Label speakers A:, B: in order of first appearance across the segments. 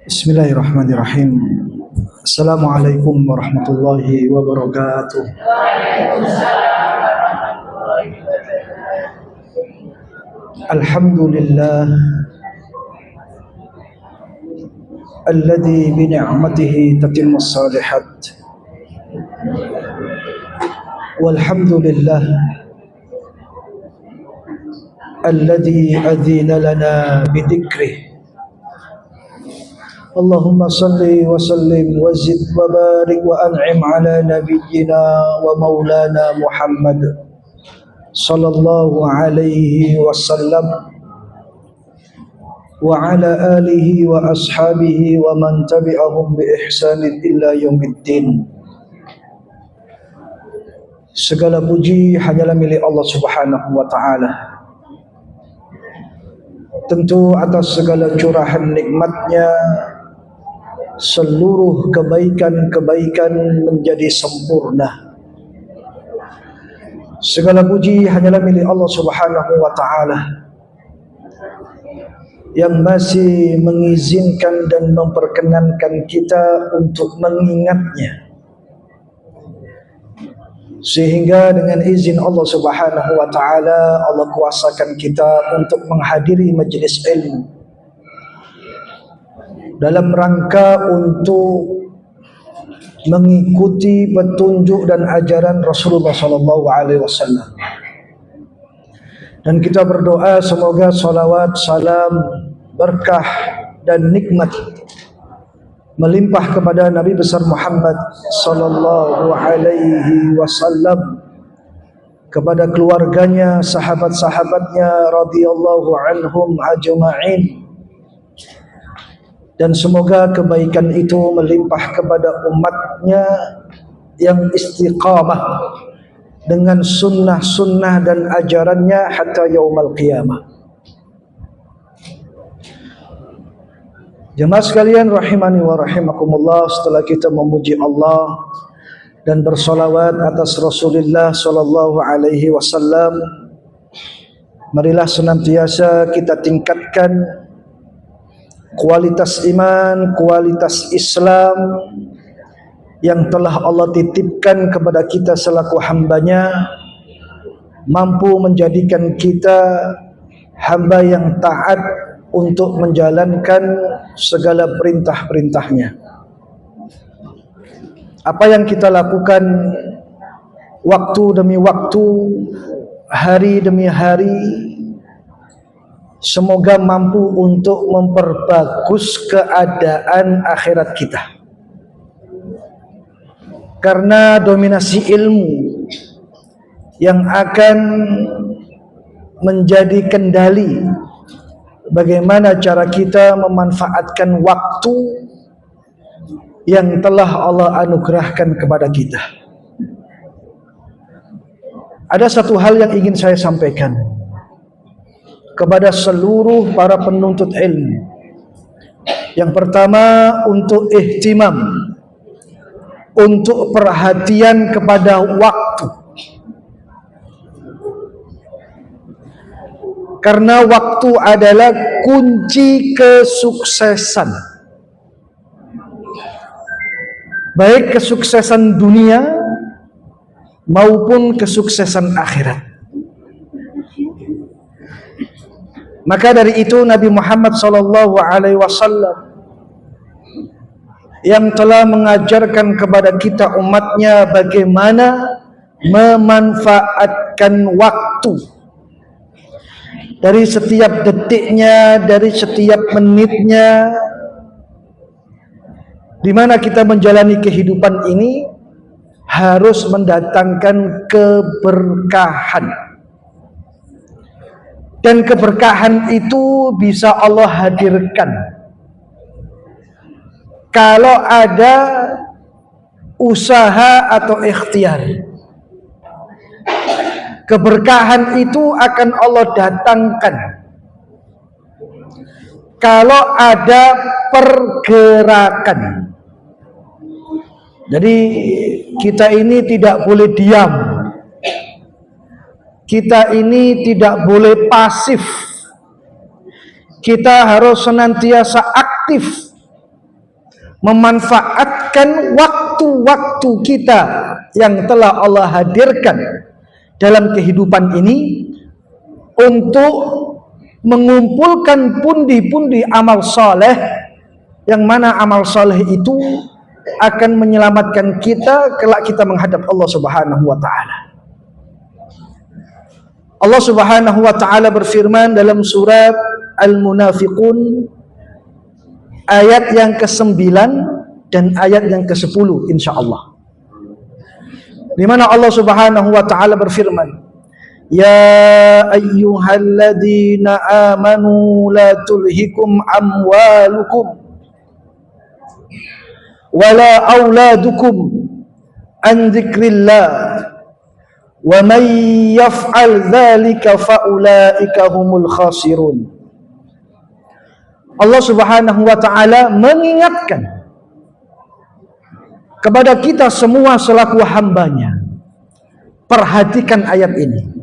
A: Bismillahirrahmanirrahim. Assalamualaikum warahmatullahi wabarakatuh. Alhamdulillah alladzi bi ni'matihi tatimmus shalihat. Walhamdulillah alladzi adzina lana bi dzikrih. Allahumma salli wa sallim wa zid wa barik wa an'im ala nabiyyina wa maulana Muhammad sallallahu alaihi wasallam wa ala alihi wa ashabihi wa man tabi'ahum bi ihsanin illa yaumiddin. Segala puji hanyalah milik Allah Subhanahu wa taala. Tentu atas segala curahan nikmatnya seluruh kebaikan-kebaikan menjadi sempurna. Segala puji hanyalah milik Allah Subhanahu wa taala yang masih mengizinkan dan memperkenankan kita untuk mengingatnya, sehingga dengan izin Allah Subhanahu wa taala Allah kuasakan kita untuk menghadiri majelis ilmu dalam rangka untuk mengikuti petunjuk dan ajaran Rasulullah sallallahu alaihi wasallam. Dan kita berdoa semoga salawat, salam, berkah dan nikmat melimpah kepada Nabi besar Muhammad sallallahu alaihi wasallam, kepada keluarganya, sahabat-sahabatnya radhiyallahu anhum ajma'in. Dan semoga kebaikan itu melimpah kepada umatnya yang istiqamah dengan sunnah-sunnah dan ajarannya hatta yaumal qiyamah. Jemaah sekalian rahimani wa rahimakumullah, setelah kita memuji Allah dan bersolawat atas Rasulullah sallallahu alaihi wasallam, marilah senantiasa kita tingkatkan kualitas iman, kualitas Islam yang telah Allah titipkan kepada kita selaku hambanya, mampu menjadikan kita hamba yang taat untuk menjalankan segala perintah-perintahnya. Apa yang kita lakukan waktu demi waktu, hari demi hari, semoga mampu untuk memperbagus keadaan akhirat kita. Karena dominasi ilmu yang akan menjadi kendali bagaimana cara kita memanfaatkan waktu yang telah Allah anugerahkan kepada kita. Ada satu hal yang ingin saya sampaikan kepada seluruh para penuntut ilmu. Yang pertama, untuk ihtimam, untuk perhatian kepada waktu. Karena waktu adalah kunci kesuksesan, baik kesuksesan dunia maupun kesuksesan akhirat. Maka dari itu Nabi Muhammad sallallahu alaihi wasallam yang telah mengajarkan kepada kita umatnya bagaimana memanfaatkan waktu, dari setiap detiknya, dari setiap menitnya, di mana kita menjalani kehidupan ini harus mendatangkan keberkahan. Dan keberkahan itu bisa Allah hadirkan kalau ada usaha atau ikhtiar. Keberkahan itu akan Allah datangkan kalau ada pergerakan. Jadi kita ini tidak boleh diam, kita ini tidak boleh pasif, kita harus senantiasa aktif memanfaatkan waktu-waktu kita yang telah Allah hadirkan dalam kehidupan ini untuk mengumpulkan pundi-pundi amal soleh, yang mana amal soleh itu akan menyelamatkan kita kelak kita menghadap Allah Subhanahu wa Ta'ala. Allah Subhanahu wa Ta'ala berfirman dalam surat Al-Munafiqun ayat yang ke-9 dan ayat yang ke-10 insyaallah, di mana Allah Subhanahu wa Ta'ala berfirman, ya ayyuhalladzina amanu la tulhikum amwalukum wala auladukum an dzikrillah wa man yaf'al dzalika faulaika humul khasirun. Allah Subhanahu wa Ta'ala mengingatkan kepada kita semua selaku hambanya, perhatikan ayat ini.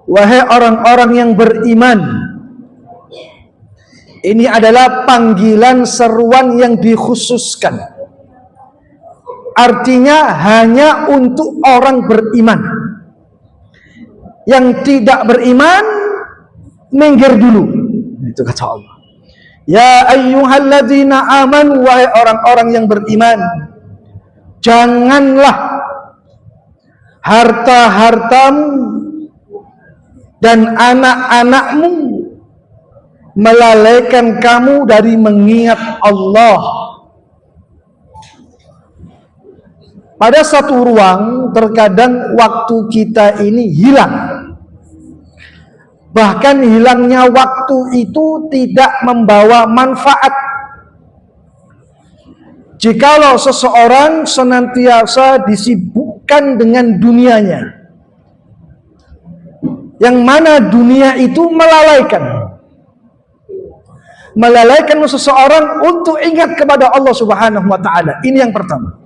A: Wahai orang-orang yang beriman, ini adalah panggilan seruan yang dikhususkan. Artinya hanya untuk orang beriman. Yang tidak beriman, minggir dulu. Itu kata Allah. Ya ayyuhalladzina amanu, wahai orang-orang yang beriman, janganlah harta-hartamu dan anak-anakmu melalaikan kamu dari mengingat Allah. Pada satu ruang terkadang waktu kita ini hilang. Bahkan hilangnya waktu itu tidak membawa manfaat. Jikalau seseorang senantiasa disibukkan dengan dunianya, yang mana dunia itu melalaikan seseorang untuk ingat kepada Allah Subhanahu wa Ta'ala. Ini yang pertama.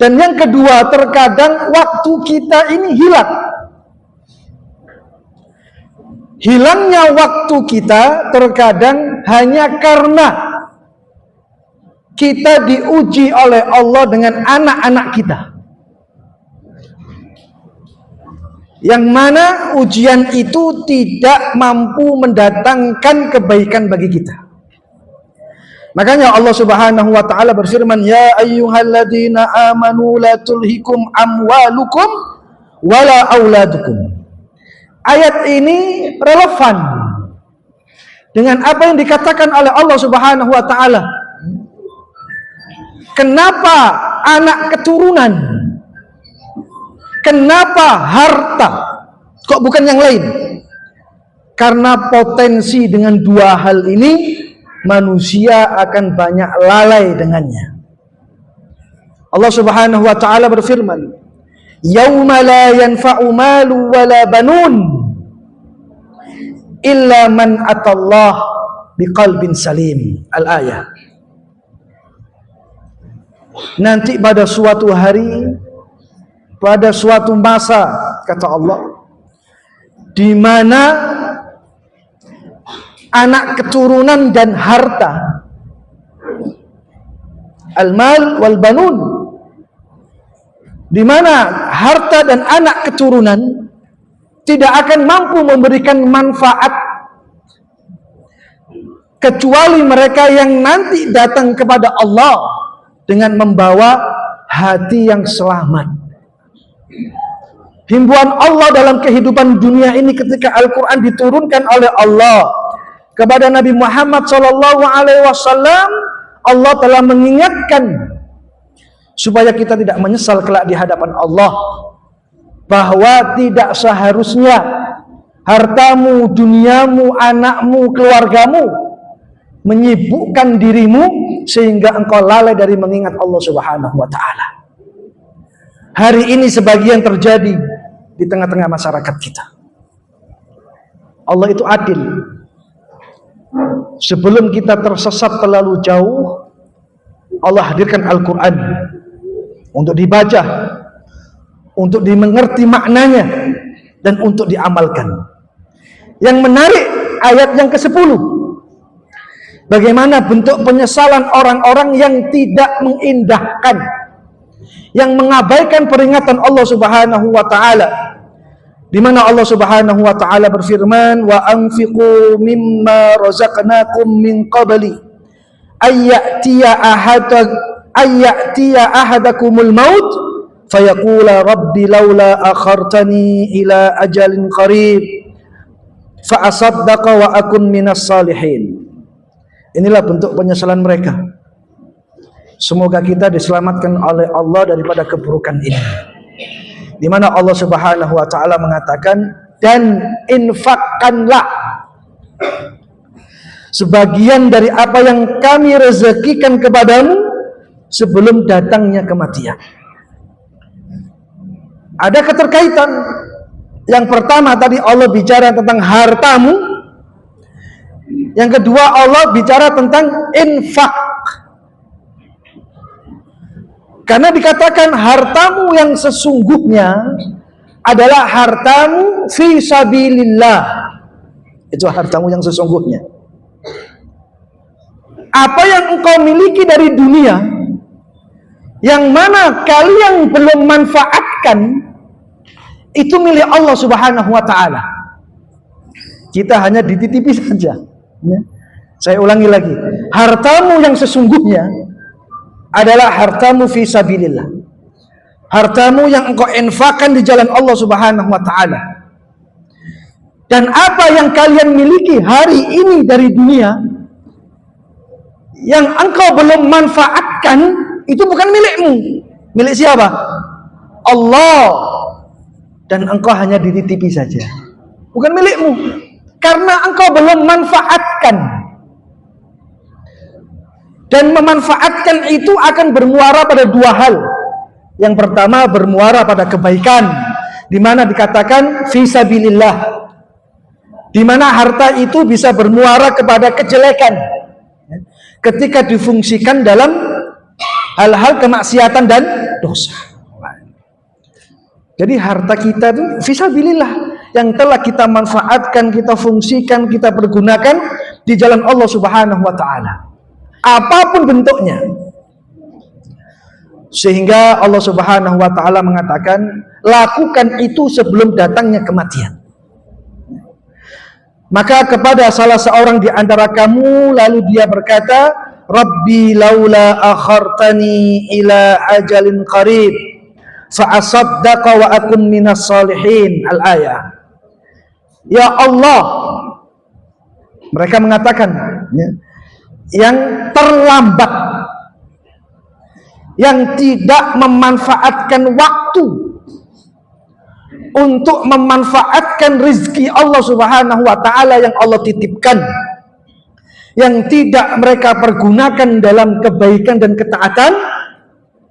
A: Dan yang kedua, terkadang waktu kita ini hilang. Hilangnya waktu kita terkadang hanya karena kita diuji oleh Allah dengan anak-anak kita, yang mana ujian itu tidak mampu mendatangkan kebaikan bagi kita. Makanya Allah Subhanahu wa Ta'ala berfirman, ya ayyuhalladzina amanu la tulhikum amwalukum wala auladukum. Ayat ini relevan dengan apa yang dikatakan oleh Allah Subhanahu wa Ta'ala. Kenapa anak keturunan? Kenapa harta? Kok bukan yang lain? Karena potensi dengan dua hal ini manusia akan banyak lalai dengannya. Allah Subhanahu wa Ta'ala berfirman, yauma la yanfa'u malu wala banun illa man atallah biqalbin salim. Al-ayah. Nanti pada suatu hari, pada suatu masa, kata Allah, di mana anak keturunan dan harta, al-mal wal banun, di mana harta dan anak keturunan tidak akan mampu memberikan manfaat kecuali mereka yang nanti datang kepada Allah dengan membawa hati yang selamat. Himbauan Allah dalam kehidupan dunia ini ketika Al-Quran diturunkan oleh Allah kepada Nabi Muhammad SAW, Allah telah mengingatkan supaya kita tidak menyesal kelak di hadapan Allah, bahwa tidak seharusnya hartamu, duniamu, anakmu, keluargamu menyibukkan dirimu sehingga engkau lalai dari mengingat Allah Subhanahu wa Ta'ala. Hari ini sebagian terjadi di tengah-tengah masyarakat kita. Allah itu adil. Sebelum kita tersesat terlalu jauh, Allah hadirkan Al-Quran untuk dibaca, untuk dimengerti maknanya, dan untuk diamalkan. Yang menarik ayat yang ke-10, Bagaimana bentuk penyesalan orang-orang yang tidak mengindahkan, yang mengabaikan peringatan Allah Subhanahu wa taala. Di mana Allah Subhanahu wa taala berfirman, "Wa anfiqu mimma razaqnakum min qabli ayyatiya ahadakumul maut fayaqula rabbi laula akhartani ila ajalin qarib fa asaddaqa wa akun minas salihin." Inilah bentuk penyesalan mereka. Semoga kita diselamatkan oleh Allah daripada keburukan ini. Di mana Allah Subhanahu wa taala mengatakan, dan infakkanlah sebagian dari apa yang kami rezekikan kepadamu sebelum datangnya kematian. Ada keterkaitan. Yang pertama tadi Allah bicara tentang hartamu. Yang kedua Allah bicara tentang infak. Karena dikatakan hartamu yang sesungguhnya adalah hartamu fi sabilillah. Itu hartamu yang sesungguhnya. Apa yang engkau miliki dari dunia, yang mana kalian belum manfaatkan, itu milik Allah Subhanahu wa taala. Kita hanya dititipi saja. Ya. Saya ulangi lagi, hartamu yang sesungguhnya adalah hartamu fi sabilillah. Hartamu yang engkau infakkan di jalan Allah Subhanahu wa taala. Dan apa yang kalian miliki hari ini dari dunia yang engkau belum manfaatkan, itu bukan milikmu. Milik siapa? Allah. Dan engkau hanya dititipi saja. Bukan milikmu. Karena engkau belum manfaatkan. Dan memanfaatkan itu akan bermuara pada dua hal. Yang pertama bermuara pada kebaikan, di mana dikatakan fi sabilillah. Di mana harta itu bisa bermuara kepada kejelekan ketika difungsikan dalam hal-hal kemaksiatan dan dosa. Jadi harta kita itu fi sabilillah, yang telah kita manfaatkan, kita fungsikan, kita pergunakan di jalan Allah Subhanahu wa taala. Apapun bentuknya. Sehingga Allah Subhanahu wa taala mengatakan, lakukan itu sebelum datangnya kematian. Maka kepada salah seorang di antara kamu, lalu dia berkata, Rabbi laula akhartani ila ajalin qarib fa asaddaqa wa akun minas salihin. Al-ayah. Ya Allah, mereka mengatakan, ya, yang terlambat, yang tidak memanfaatkan waktu untuk memanfaatkan rizki Allah Subhanahu wa taala yang Allah titipkan, yang tidak mereka pergunakan dalam kebaikan dan ketaatan,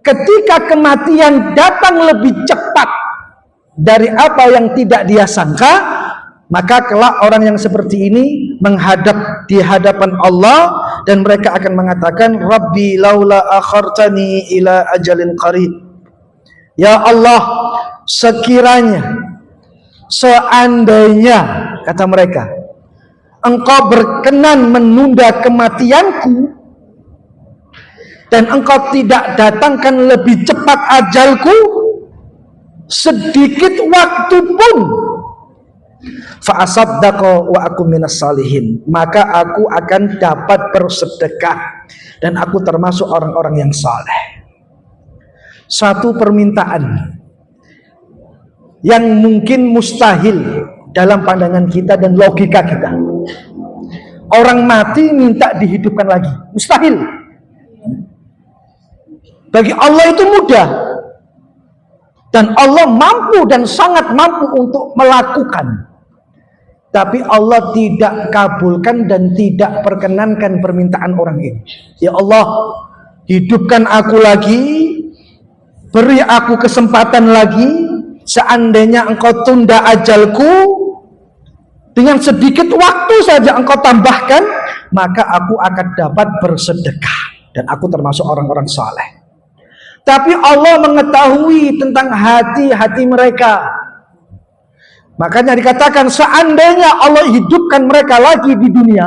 A: ketika kematian datang lebih cepat dari apa yang tidak dia sangka, maka kelak orang yang seperti ini menghadap di hadapan Allah dan mereka akan mengatakan, Rabbi laula akhartani ila ajalin qarib. Ya Allah, sekiranya, seandainya, kata mereka, engkau berkenan menunda kematianku dan engkau tidak datangkan lebih cepat ajalku sedikit waktu pun, fa asaddaqa wa aku minas salihin, maka aku akan dapat bersedekah dan aku termasuk orang-orang yang saleh. Satu permintaan yang mungkin mustahil dalam pandangan kita dan logika kita. Orang mati minta dihidupkan lagi, mustahil. Bagi Allah itu mudah, dan Allah mampu dan sangat mampu untuk melakukan. Tapi Allah tidak kabulkan dan tidak perkenankan permintaan orang ini. Ya Allah, hidupkan aku lagi, beri aku kesempatan lagi. Seandainya engkau tunda ajalku, dengan sedikit waktu saja engkau tambahkan, maka aku akan dapat bersedekah dan aku termasuk orang-orang saleh. Tapi Allah mengetahui tentang hati-hati mereka. Makanya dikatakan, seandainya Allah hidupkan mereka lagi di dunia,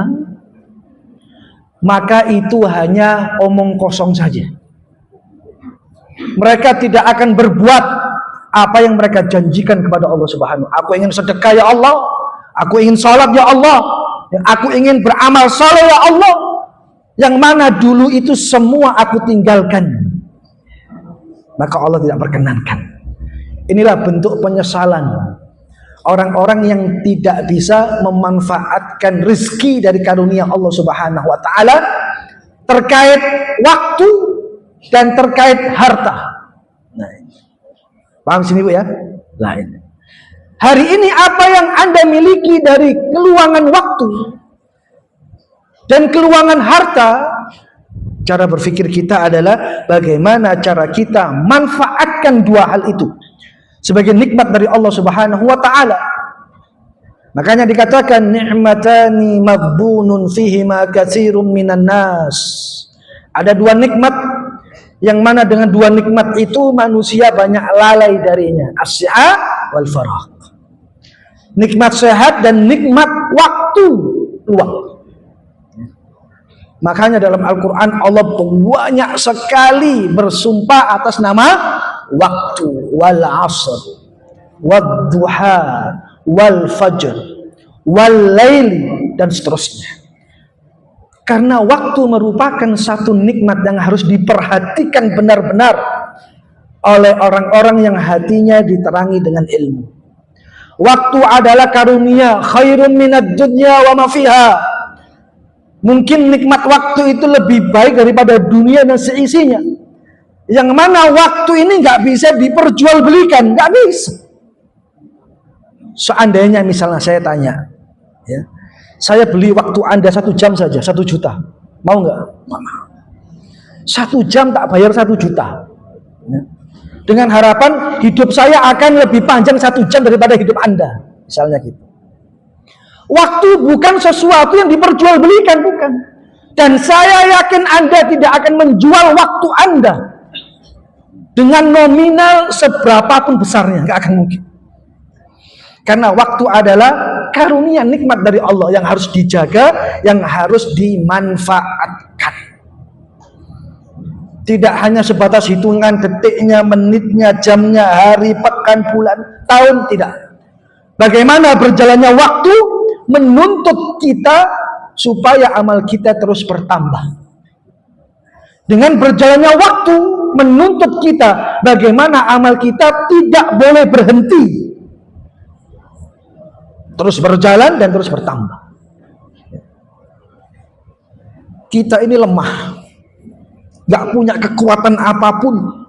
A: maka itu hanya omong kosong saja. Mereka tidak akan berbuat apa yang mereka janjikan kepada Allah Subhanahu. Aku ingin sedekah ya Allah, aku ingin sholat ya Allah, aku ingin beramal saleh ya Allah, yang mana dulu itu semua aku tinggalkan, maka Allah tidak perkenankan. Inilah bentuk penyesalan orang-orang yang tidak bisa memanfaatkan rezeki dari karunia Allah Subhanahu wa taala terkait waktu dan terkait harta. Nah, paham sini Bu ya? Nah, ini. Hari ini apa yang Anda miliki dari keluangan waktu dan keluangan harta, cara berpikir kita adalah bagaimana cara kita manfaatkan dua hal itu sebagai nikmat dari Allah Subhanahu wa taala. Makanya dikatakan ni'matani maghbunun fihima katsirun minan nas. Ada dua nikmat yang mana dengan dua nikmat itu manusia banyak lalai darinya, as-siha wal faragh. Nikmat sehat dan nikmat waktu luang. Makanya dalam Al-Quran Allah banyak sekali bersumpah atas nama waktu, wal asr, wad duha, wal fajr, wal laili, dan seterusnya. Karena waktu merupakan satu nikmat yang harus diperhatikan benar-benar oleh orang-orang yang hatinya diterangi dengan ilmu. Waktu adalah karunia, khairun minad dunya wa ma fiha. Mungkin nikmat waktu itu lebih baik daripada dunia dan seisinya. Yang mana waktu ini nggak bisa diperjualbelikan, nggak bisa. Seandainya misalnya saya tanya, ya, saya beli waktu Anda 1 jam saja, 1 juta, mau nggak? Mau. 1 jam tak bayar 1 juta. Ya. Dengan harapan hidup saya akan lebih panjang 1 jam daripada hidup Anda, misalnya gitu. Waktu bukan sesuatu yang diperjualbelikan, bukan. Dan saya yakin Anda tidak akan menjual waktu Anda dengan nominal seberapapun besarnya, nggak akan mungkin. Karena waktu adalah karunia nikmat dari Allah yang harus dijaga, yang harus dimanfaatkan. Tidak hanya sebatas hitungan detiknya, menitnya, jamnya, hari, pekan, bulan, tahun, tidak. Bagaimana berjalannya waktu menuntut kita supaya amal kita terus bertambah. Dengan berjalannya waktu menuntut kita bagaimana amal kita tidak boleh berhenti, terus berjalan dan terus bertambah. Kita ini lemah, gak punya kekuatan apapun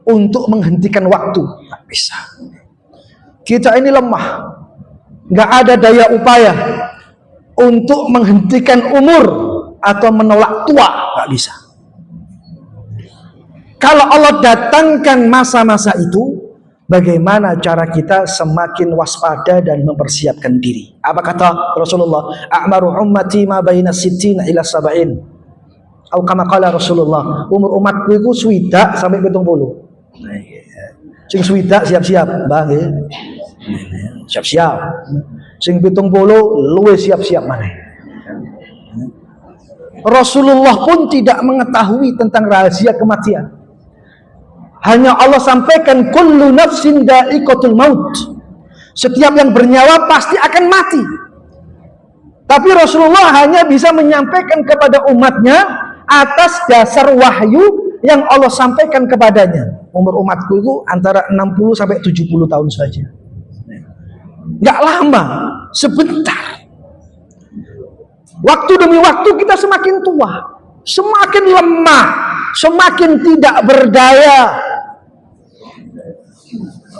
A: untuk menghentikan waktu, gak bisa. Kita ini lemah, gak ada daya upaya untuk menghentikan umur atau menolak tua, gak bisa. Kalau Allah datangkan masa-masa itu, bagaimana cara kita semakin waspada dan mempersiapkan diri? Apa kata Rasulullah? A'maru ummati ma baina sittina ila sab'in. Atau kama qala Rasulullah, umur umatku itu 60 sampai 70. Sing 60 siap-siap, Mbah nggih. Siap-siap. Sing 70 luwih siap-siap maneh. Rasulullah pun tidak mengetahui tentang rahasia kematian. Hanya Allah sampaikan kullu nafsin dha'iqatul maut. Setiap yang bernyawa pasti akan mati. Tapi Rasulullah hanya bisa menyampaikan kepada umatnya atas dasar wahyu yang Allah sampaikan kepadanya. Umur umatku itu antara 60 sampai 70 tahun saja. Enggak lama, sebentar. Waktu demi waktu kita semakin tua, semakin lemah, semakin tidak berdaya.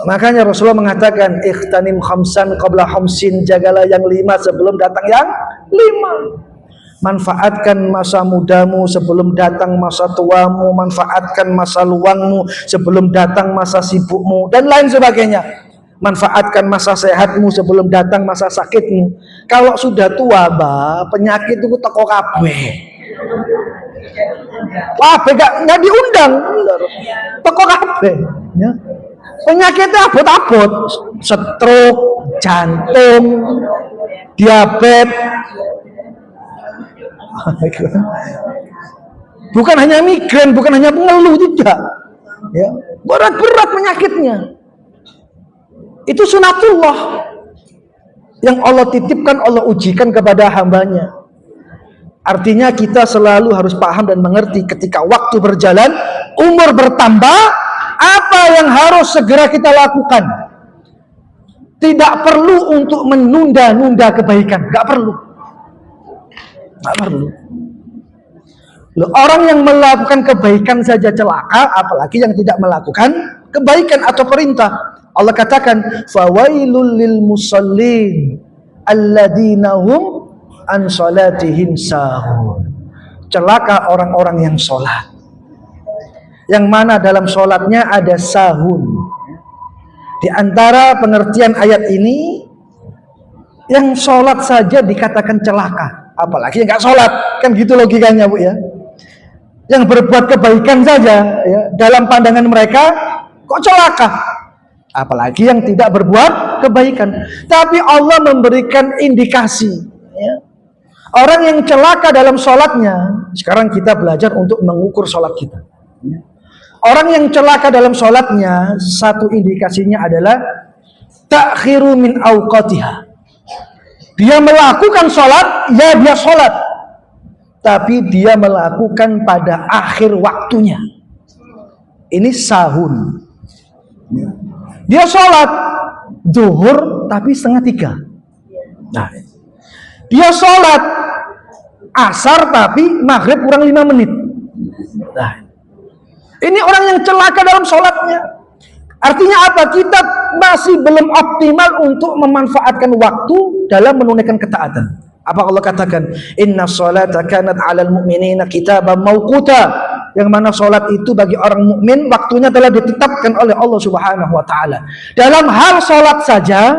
A: Makanya Rasulullah mengatakan ikhtanim khamsan qabla khamsin, jagalah yang 5 sebelum datang yang 5. Manfaatkan masa mudamu sebelum datang masa tuamu, manfaatkan masa luangmu sebelum datang masa sibukmu, dan lain sebagainya. Manfaatkan masa sehatmu sebelum datang masa sakitmu. Kalau sudah tua, Mbak, penyakit itu teko kabeh. Kabeh gak diundang, teko kabeh, ya. Penyakitnya abot-abot, stroke, jantung, diabetes, Bukan hanya migran, bukan hanya pengeluh, tidak. Ya, berat-berat penyakitnya. Itu sunatullah yang Allah titipkan, Allah ujikan kepada hambanya. Artinya kita selalu harus paham dan mengerti ketika waktu berjalan, umur bertambah, apa yang harus segera kita lakukan. Tidak perlu untuk menunda-nunda kebaikan, nggak perlu. Nggak perlu. Loh, orang yang melakukan kebaikan saja celaka, apalagi yang tidak melakukan kebaikan atau perintah. Allah katakan, fawailul lil musallin alladzina hum an salatihim sahun. Celaka orang-orang yang sholat, yang mana dalam sholatnya ada sahun. Di antara pengertian ayat ini, yang sholat saja dikatakan celaka, apalagi yang nggak sholat, kan gitu logikanya, Bu, ya. Yang berbuat kebaikan saja, ya, dalam pandangan mereka kok celaka, apalagi yang tidak berbuat kebaikan. Tapi Allah memberikan indikasi, ya. Orang yang celaka dalam sholatnya, sekarang kita belajar untuk mengukur sholat kita. Orang yang celaka dalam sholatnya, satu indikasinya adalah ta'khiru min awqatiha. Dia melakukan sholat, ya dia sholat, tapi dia melakukan pada akhir waktunya. Ini sahun. Dia sholat zuhur tapi 2:30. Nah, dia sholat asar tapi maghrib kurang 5 menit. Nah, ini orang yang celaka dalam sholatnya. Artinya apa? Kita masih belum optimal untuk memanfaatkan waktu dalam menunaikan ketaatan. Apa Allah katakan? Inna sholata kanat 'alal mu'minina kitaban mawquta. Yang mana sholat itu bagi orang mukmin waktunya telah ditetapkan oleh Allah Subhanahu wa taala. Dalam hal sholat saja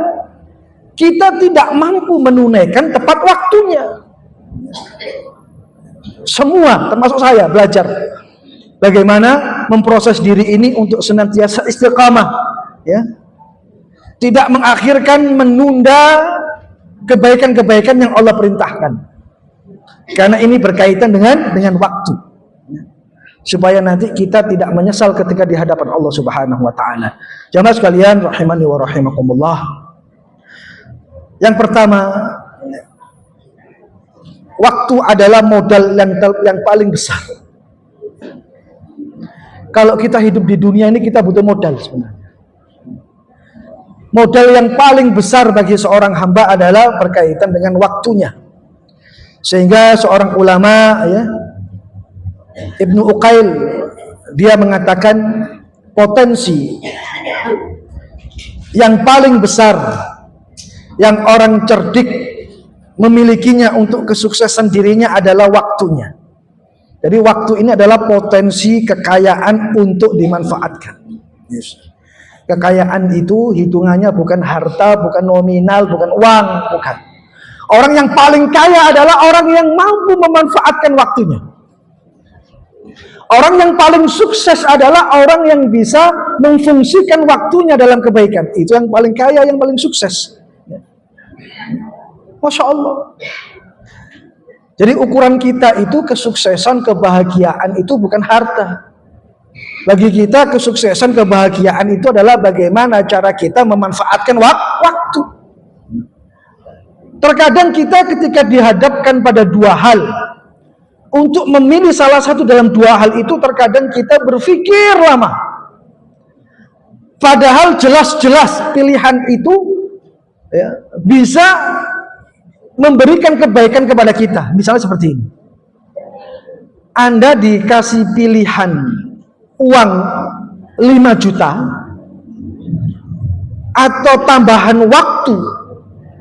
A: kita tidak mampu menunaikan tepat waktunya. Semua, termasuk saya, belajar bagaimana memproses diri ini untuk senantiasa istiqamah, ya. Tidak mengakhirkan, menunda kebaikan-kebaikan yang Allah perintahkan. Karena ini berkaitan dengan waktu. Supaya nanti kita tidak menyesal ketika di hadapan Allah Subhanahu wa taala. Jamaah sekalian rahimani wa rahimakumullah. Yang pertama, waktu adalah modal yang paling besar. Kalau kita hidup di dunia ini kita butuh modal sebenarnya. Modal yang paling besar bagi seorang hamba adalah berkaitan dengan waktunya. Sehingga seorang ulama, ya, Ibnu Uqail, dia mengatakan potensi yang paling besar yang orang cerdik memilikinya untuk kesuksesan dirinya adalah waktunya. Jadi waktu ini adalah potensi kekayaan untuk dimanfaatkan. Yes. Kekayaan itu hitungannya bukan harta, bukan nominal, bukan uang, bukan. Orang yang paling kaya adalah orang yang mampu memanfaatkan waktunya. Orang yang paling sukses adalah orang yang bisa memfungsikan waktunya dalam kebaikan. Itu yang paling kaya, yang paling sukses. Masya Allah. Jadi ukuran kita itu kesuksesan, kebahagiaan itu bukan harta. Bagi kita kesuksesan, kebahagiaan itu adalah bagaimana cara kita memanfaatkan waktu. Terkadang kita ketika dihadapkan pada dua hal, untuk memilih salah satu dalam dua hal itu terkadang kita berpikir lama. Padahal jelas-jelas pilihan itu, ya, bisa memberikan kebaikan kepada kita. Misalnya seperti ini. Anda dikasih pilihan uang 5 juta atau tambahan waktu,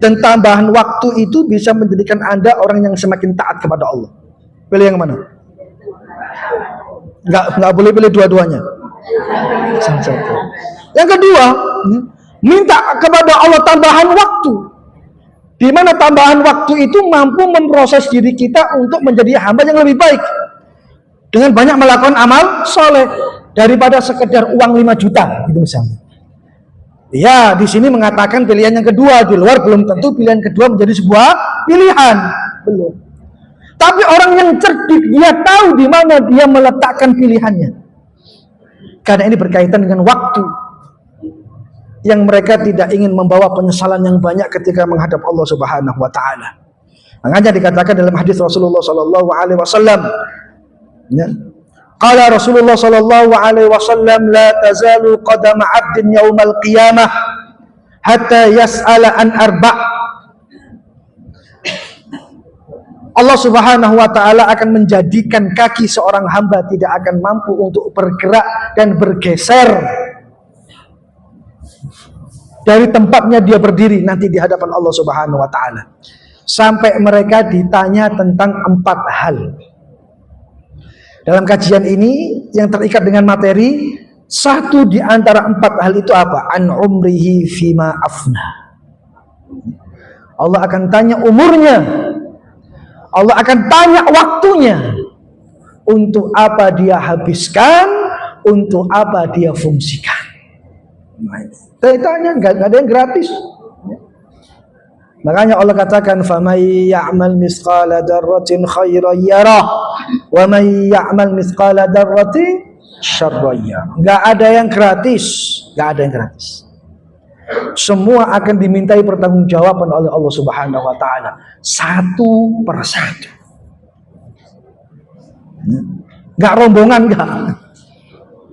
A: dan tambahan waktu itu bisa menjadikan Anda orang yang semakin taat kepada Allah. Pilih yang mana? Nggak boleh pilih dua-duanya. Satu. Yang kedua, minta kepada Allah tambahan waktu, di mana tambahan waktu itu mampu memproses diri kita untuk menjadi hamba yang lebih baik dengan banyak melakukan amal soleh daripada sekedar uang 5 juta, gitu misalnya. Ya, di sini mengatakan pilihan yang kedua, di luar belum tentu pilihan kedua menjadi sebuah pilihan, belum. Tapi orang yang cerdik, dia tahu di mana dia meletakkan pilihannya. Karena ini berkaitan dengan waktu yang mereka tidak ingin membawa penyesalan yang banyak ketika menghadap Allah Subhanahu wa taala. Makanya dikatakan dalam hadis Rasulullah sallallahu alaihi wasallam, ya. Qala Rasulullah sallallahu alaihi wasallam, la tazalu qadama 'abdin yaumal qiyamah hatta yas'ala an arba'. Allah Subhanahu wa taala akan menjadikan kaki seorang hamba tidak akan mampu untuk bergerak dan bergeser dari tempatnya dia berdiri nanti di hadapan Allah Subhanahu wa taala, sampai mereka ditanya tentang 4 hal. Dalam kajian ini yang terikat dengan materi, satu di antara 4 hal itu apa? An umrihi fima afna. Allah akan tanya umurnya, Allah akan tanya waktunya, untuk apa dia habiskan, untuk apa dia fungsikan. Tanya, nggak ada yang gratis. Makanya Allah katakan, "Famay ya'mal misqala dzarratin khairan yarah, wa may ya'mal misqala dzarratin syarran yarah." Enggak ada yang gratis, enggak ada yang gratis. Semua akan dimintai pertanggungjawaban oleh Allah Subhanahu wa taala, satu persatu. Enggak rombongan,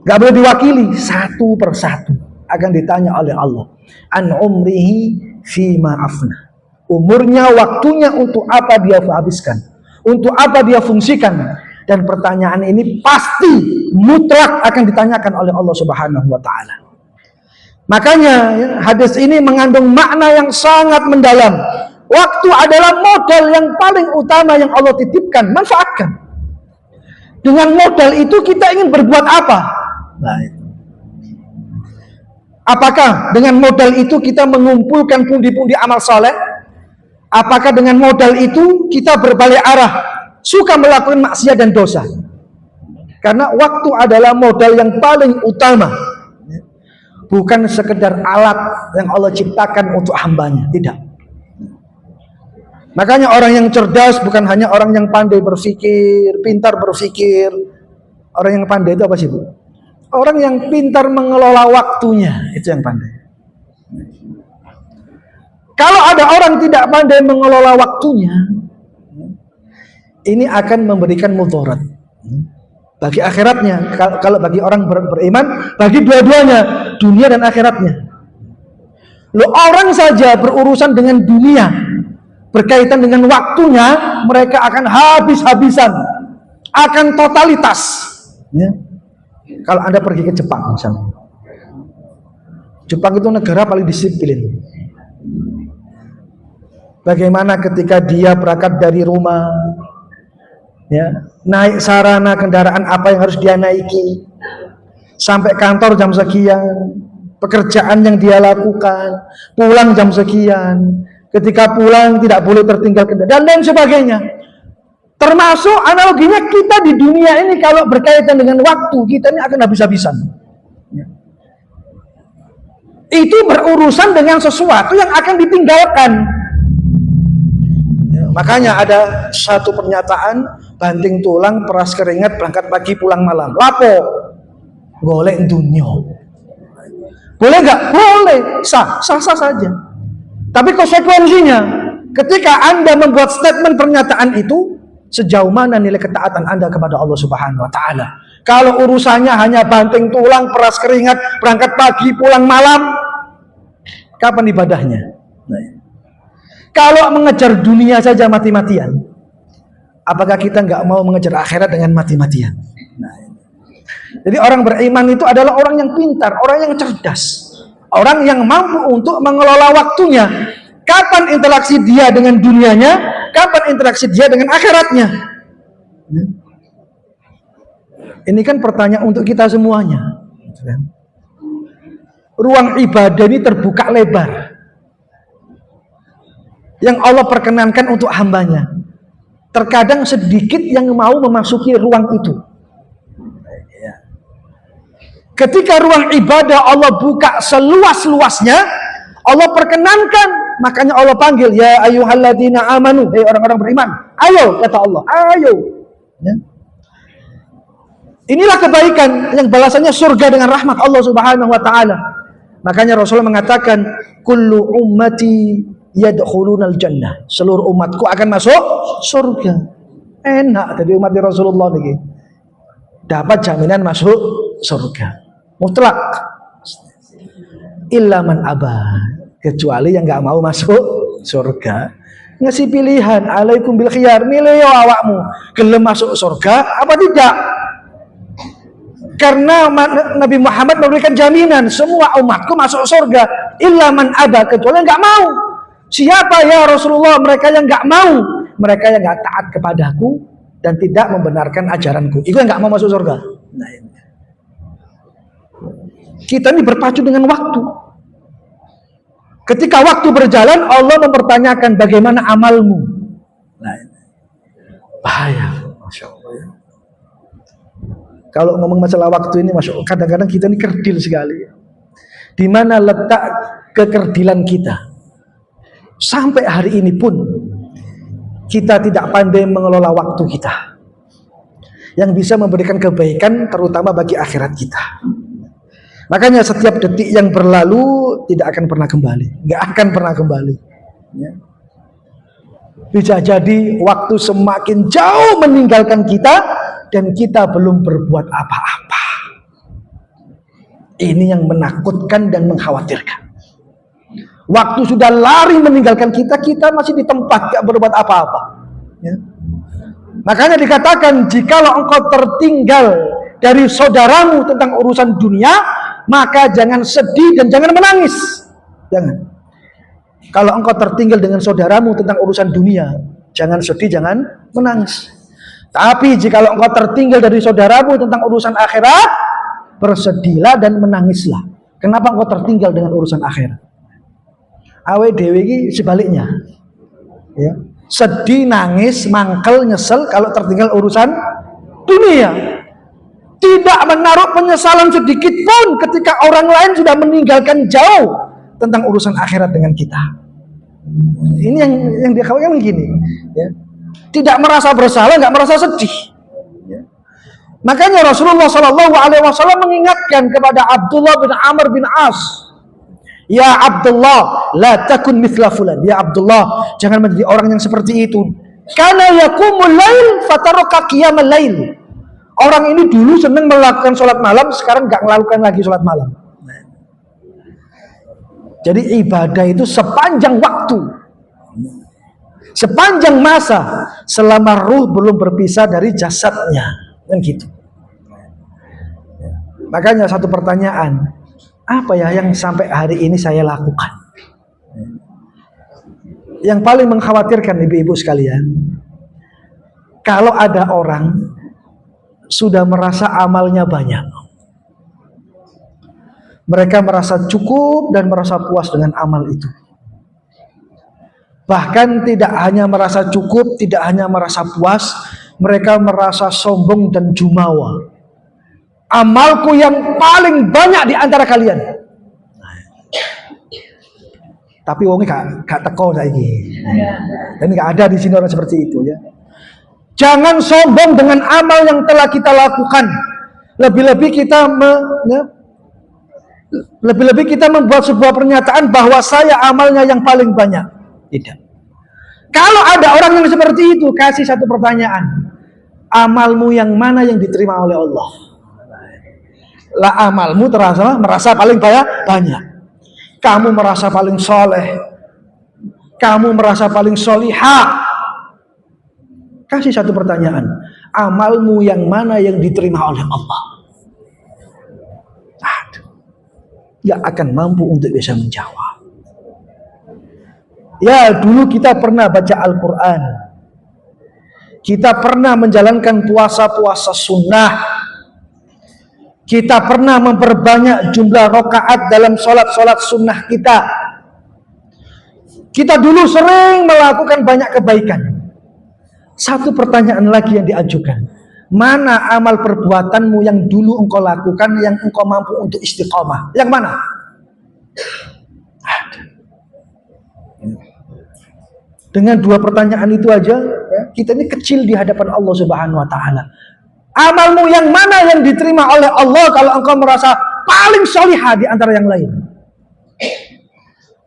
A: enggak boleh diwakili, satu persatu akan ditanya oleh Allah. An umrihi fima afna. Umurnya, waktunya untuk apa dia habiskan, untuk apa dia fungsikan. Dan pertanyaan ini pasti mutlak akan ditanyakan oleh Allah Subhanahu wa taala. Makanya hadis ini mengandung makna yang sangat mendalam. Waktu adalah modal yang paling utama yang Allah titipkan, manfaatkan. Dengan modal itu kita ingin berbuat apa? Baik. Apakah dengan modal itu kita mengumpulkan pundi-pundi amal saleh? Apakah dengan modal itu kita berbalik arah, suka melakukan maksiat dan dosa? Karena waktu adalah modal yang paling utama, bukan sekedar alat yang Allah ciptakan untuk hambanya, tidak. Makanya orang yang cerdas bukan hanya orang yang pandai berpikir, pintar berpikir. Orang yang pandai itu apa sih, Bu? Orang yang pintar mengelola waktunya, itu yang pandai. Kalau ada orang tidak pandai mengelola waktunya, ini akan memberikan mudarat bagi akhiratnya. Kalau bagi orang beriman, bagi dua-duanya, dunia dan akhiratnya. Loh, orang saja berurusan dengan dunia, berkaitan dengan waktunya, mereka akan habis-habisan, akan totalitas. Ya. Kalau Anda pergi ke Jepang misalnya, Jepang itu negara paling disiplin. Bagaimana ketika dia berangkat dari rumah, ya, naik sarana kendaraan apa yang harus dia naiki, sampai kantor jam sekian, pekerjaan yang dia lakukan, pulang jam sekian, ketika pulang tidak boleh tertinggal kendaraan, dan lain sebagainya. Termasuk analoginya kita di dunia ini, kalau berkaitan dengan waktu, kita ini akan habis-habisan. Ya. Itu berurusan dengan sesuatu yang akan ditinggalkan. Ya, makanya ada satu pernyataan, banting tulang, peras keringat, berangkat pagi, pulang malam. Lapo? Golek dunia. Boleh nggak? Boleh, sah saja. Tapi konsekuensinya, ketika Anda membuat statement pernyataan itu, sejauh mana nilai ketaatan Anda kepada Allah Subhanahu wa taala? Kalau urusannya hanya banting tulang, peras keringat, berangkat pagi, pulang malam, kapan ibadahnya? Nah, kalau mengejar dunia saja mati-matian, apakah kita nggak mau mengejar akhirat dengan mati-matian? Nah, jadi orang beriman itu adalah orang yang pintar, orang yang cerdas, orang yang mampu untuk mengelola waktunya. Kapan interaksi dia dengan dunianya, kapan interaksi dia dengan akhiratnya. Ini kan pertanyaan untuk kita semuanya. Ruang ibadah ini terbuka lebar, yang Allah perkenankan untuk hambanya. Terkadang sedikit yang mau memasuki ruang itu. Ketika ruang ibadah Allah buka seluas-luasnya, Allah perkenankan makanya Allah panggil, ya ayyuhalladzina amanu, hei orang-orang beriman, ayo, kata Allah, ayo. Ya. Inilah kebaikan yang balasannya surga dengan rahmat Allah Subhanahu wa taala. Makanya Rasulullah mengatakan, kullu ummati yadkhulunal jannah. Seluruh umatku akan masuk surga. Enak tadi umat Rasulullah niki. Dapat jaminan masuk surga. Mutlak. Illa man aba, kecuali yang enggak mau masuk surga. Ngasih pilihan, alaikum bil khiyar, milih yo awakmu, gelem masuk surga apa tidak? Karena Nabi Muhammad memberikan jaminan semua umatku masuk surga, illa man aba, kecuali yang enggak mau. Siapa ya Rasulullah? Mereka yang enggak mau, mereka yang enggak taat kepadaku dan tidak membenarkan ajaranku. Itu yang enggak mau masuk surga. Nah, ini. Kita ini berpacu dengan waktu. Ketika waktu berjalan, Allah mempertanyakan bagaimana amalmu. Nah, ini. Bahaya, Masya Allah ya. Kalau ngomong masalah waktu ini, Masya Allah, kadang-kadang kita ini kerdil sekali. Di mana letak kekerdilan kita? Sampai hari ini pun kita tidak pandai mengelola waktu kita yang bisa memberikan kebaikan terutama bagi akhirat kita. Makanya setiap detik yang berlalu tidak akan pernah kembali, nggak akan pernah kembali. Ya. Bisa jadi waktu semakin jauh meninggalkan kita dan kita belum berbuat apa-apa. Ini yang menakutkan dan mengkhawatirkan. Waktu sudah lari meninggalkan kita, kita masih di tempat gak berbuat apa-apa. Ya. Makanya dikatakan, jikalau engkau tertinggal dari saudaramu tentang urusan dunia, maka jangan sedih dan jangan menangis. Jangan. Kalau engkau tertinggal dengan saudaramu tentang urusan dunia, jangan sedih, jangan menangis. Tapi jikalau engkau tertinggal dari saudaramu tentang urusan akhirat, bersedihlah dan menangislah. Kenapa engkau tertinggal dengan urusan akhirat? Awe dewe ini sebaliknya, ya. Sedih, nangis, mangkel, nyesel kalau tertinggal urusan dunia. Tidak menaruh penyesalan sedikit pun ketika orang lain sudah meninggalkan jauh tentang urusan akhirat dengan kita. Ini yang dia katakan begini, ya. Tidak merasa bersalah, nggak merasa sedih. Ya. Makanya Rasulullah SAW mengingatkan kepada Abdullah bin Amr bin As. Ya Abdullah, la takun mithla fulan. Ya Abdullah, jangan menjadi orang yang seperti itu. Kana yaqumul lail fataraka qiyamal lail. Orang ini dulu senang melakukan sholat malam, sekarang nggak melakukan lagi sholat malam. Jadi ibadah itu sepanjang waktu, sepanjang masa, selama ruh belum berpisah dari jasadnya, kan gitu. Makanya satu pertanyaan, apa ya yang sampai hari ini saya lakukan? Yang paling mengkhawatirkan ibu-ibu sekalian, kalau ada orang sudah merasa amalnya banyak, mereka merasa cukup dan merasa puas dengan amal itu. Bahkan tidak hanya merasa cukup, tidak hanya merasa puas, mereka merasa sombong dan jumawa. Amalku yang paling banyak di antara kalian. Tapi wongnya gak teko saiki. Dan gak ada di sini orang seperti itu, ya. Jangan sombong dengan amal yang telah kita lakukan. Lebih-lebih kita membuat sebuah pernyataan bahwa saya amalnya yang paling banyak. Tidak. Kalau ada orang yang seperti itu, kasih satu pertanyaan. Amalmu yang mana yang diterima oleh Allah? Lah amalmu merasa paling banyak. Kamu merasa paling soleh, kamu merasa paling solihah. Kasih satu pertanyaan, amalmu yang mana yang diterima oleh Allah? Gak akan mampu untuk bisa menjawab. Ya, dulu kita pernah baca Al-Quran, kita pernah menjalankan puasa-puasa sunnah, kita pernah memperbanyak jumlah rakaat dalam sholat-sholat sunnah kita. Kita dulu sering melakukan banyak kebaikan. Satu pertanyaan lagi yang diajukan. Mana amal perbuatanmu yang dulu engkau lakukan, yang engkau mampu untuk istiqomah? Yang mana? Dengan 2 pertanyaan itu aja, ya, kita ini kecil di hadapan Allah Subhanahu wa taala. Amalmu yang mana yang diterima oleh Allah kalau engkau merasa paling solihah di antara yang lain?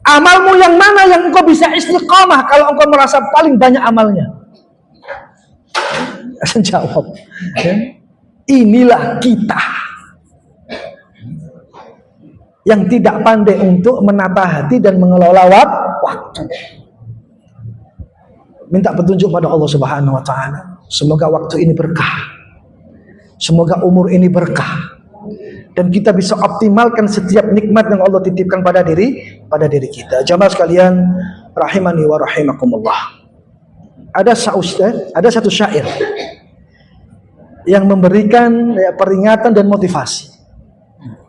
A: Amalmu yang mana yang engkau bisa istiqamah kalau engkau merasa paling banyak amalnya? Jawab. Inilah kita yang tidak pandai untuk menata hati dan mengelola waktu. Minta petunjuk pada Allah Subhanahu wa taala. Semoga waktu ini berkah. Semoga umur ini berkah. Dan kita bisa optimalkan setiap nikmat yang Allah titipkan pada diri kita. Jamaah sekalian, rahimani wa rahimakumullah. Ada satu syair yang memberikan peringatan dan motivasi.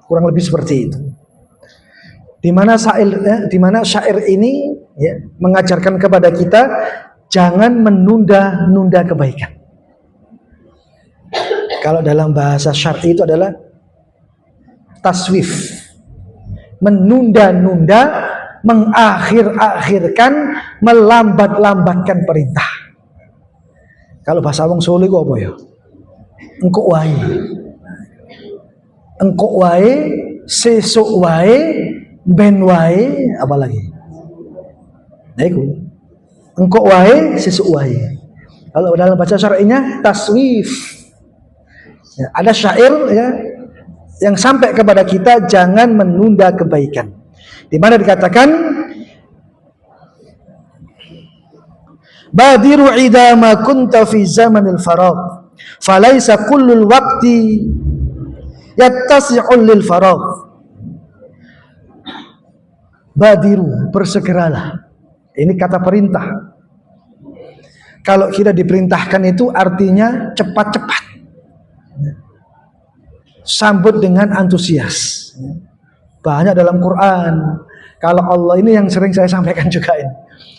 A: Kurang lebih seperti itu. Di mana syair ini mengajarkan kepada kita jangan menunda-nunda kebaikan. Kalau dalam bahasa syar'i itu adalah taswif. Menunda-nunda, mengakhir-akhirkan, melambat-lambatkan perintah. Kalau bahasa wong Solo iku apa ya? Engkok wae. Engkok wae, sesuk wae, ben wae, apa lagi? Nah itu. Engkok wae, sesuk wae. Kalau dalam bahasa syar'inya taswif. Ya, ada syair yang sampai kepada kita jangan menunda kebaikan. Di mana dikatakan badiru idza ma kunta fi zamanil faragh falaisa kullul waqti yattasi'u lil faragh. Badiru, bersegeralah. Ini kata perintah. Kalau kita diperintahkan itu artinya cepat-cepat. Sambut dengan antusias. Banyak dalam Quran. Kalau Allah, ini yang sering saya sampaikan juga ini.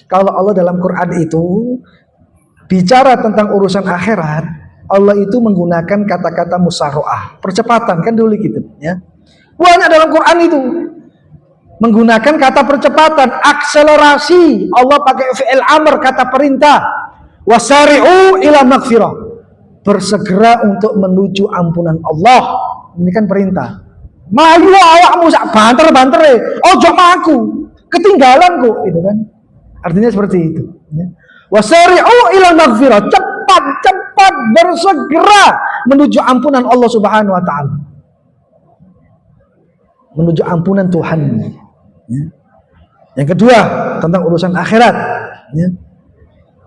A: Kalau Allah dalam Quran itu bicara tentang urusan akhirat, Allah itu menggunakan kata-kata musarroah, percepatan, kan dulu gitu ya. Banyak dalam Quran itu menggunakan kata percepatan, akselerasi. Allah pakai fi'il amr, kata perintah. Wasari'u ila maghfirah, bersegera untuk menuju ampunan Allah. Ini kan perintah. Maju awakmu sak banter-banter, ojo maku, ketinggalan kok, itu kan. Artinya seperti itu. Wasari'u ila maghfirah, cepat-cepat bersegera menuju ampunan Allah Subhanahu wa taala. Menuju ampunan Tuhan. Yang kedua, tentang urusan akhirat.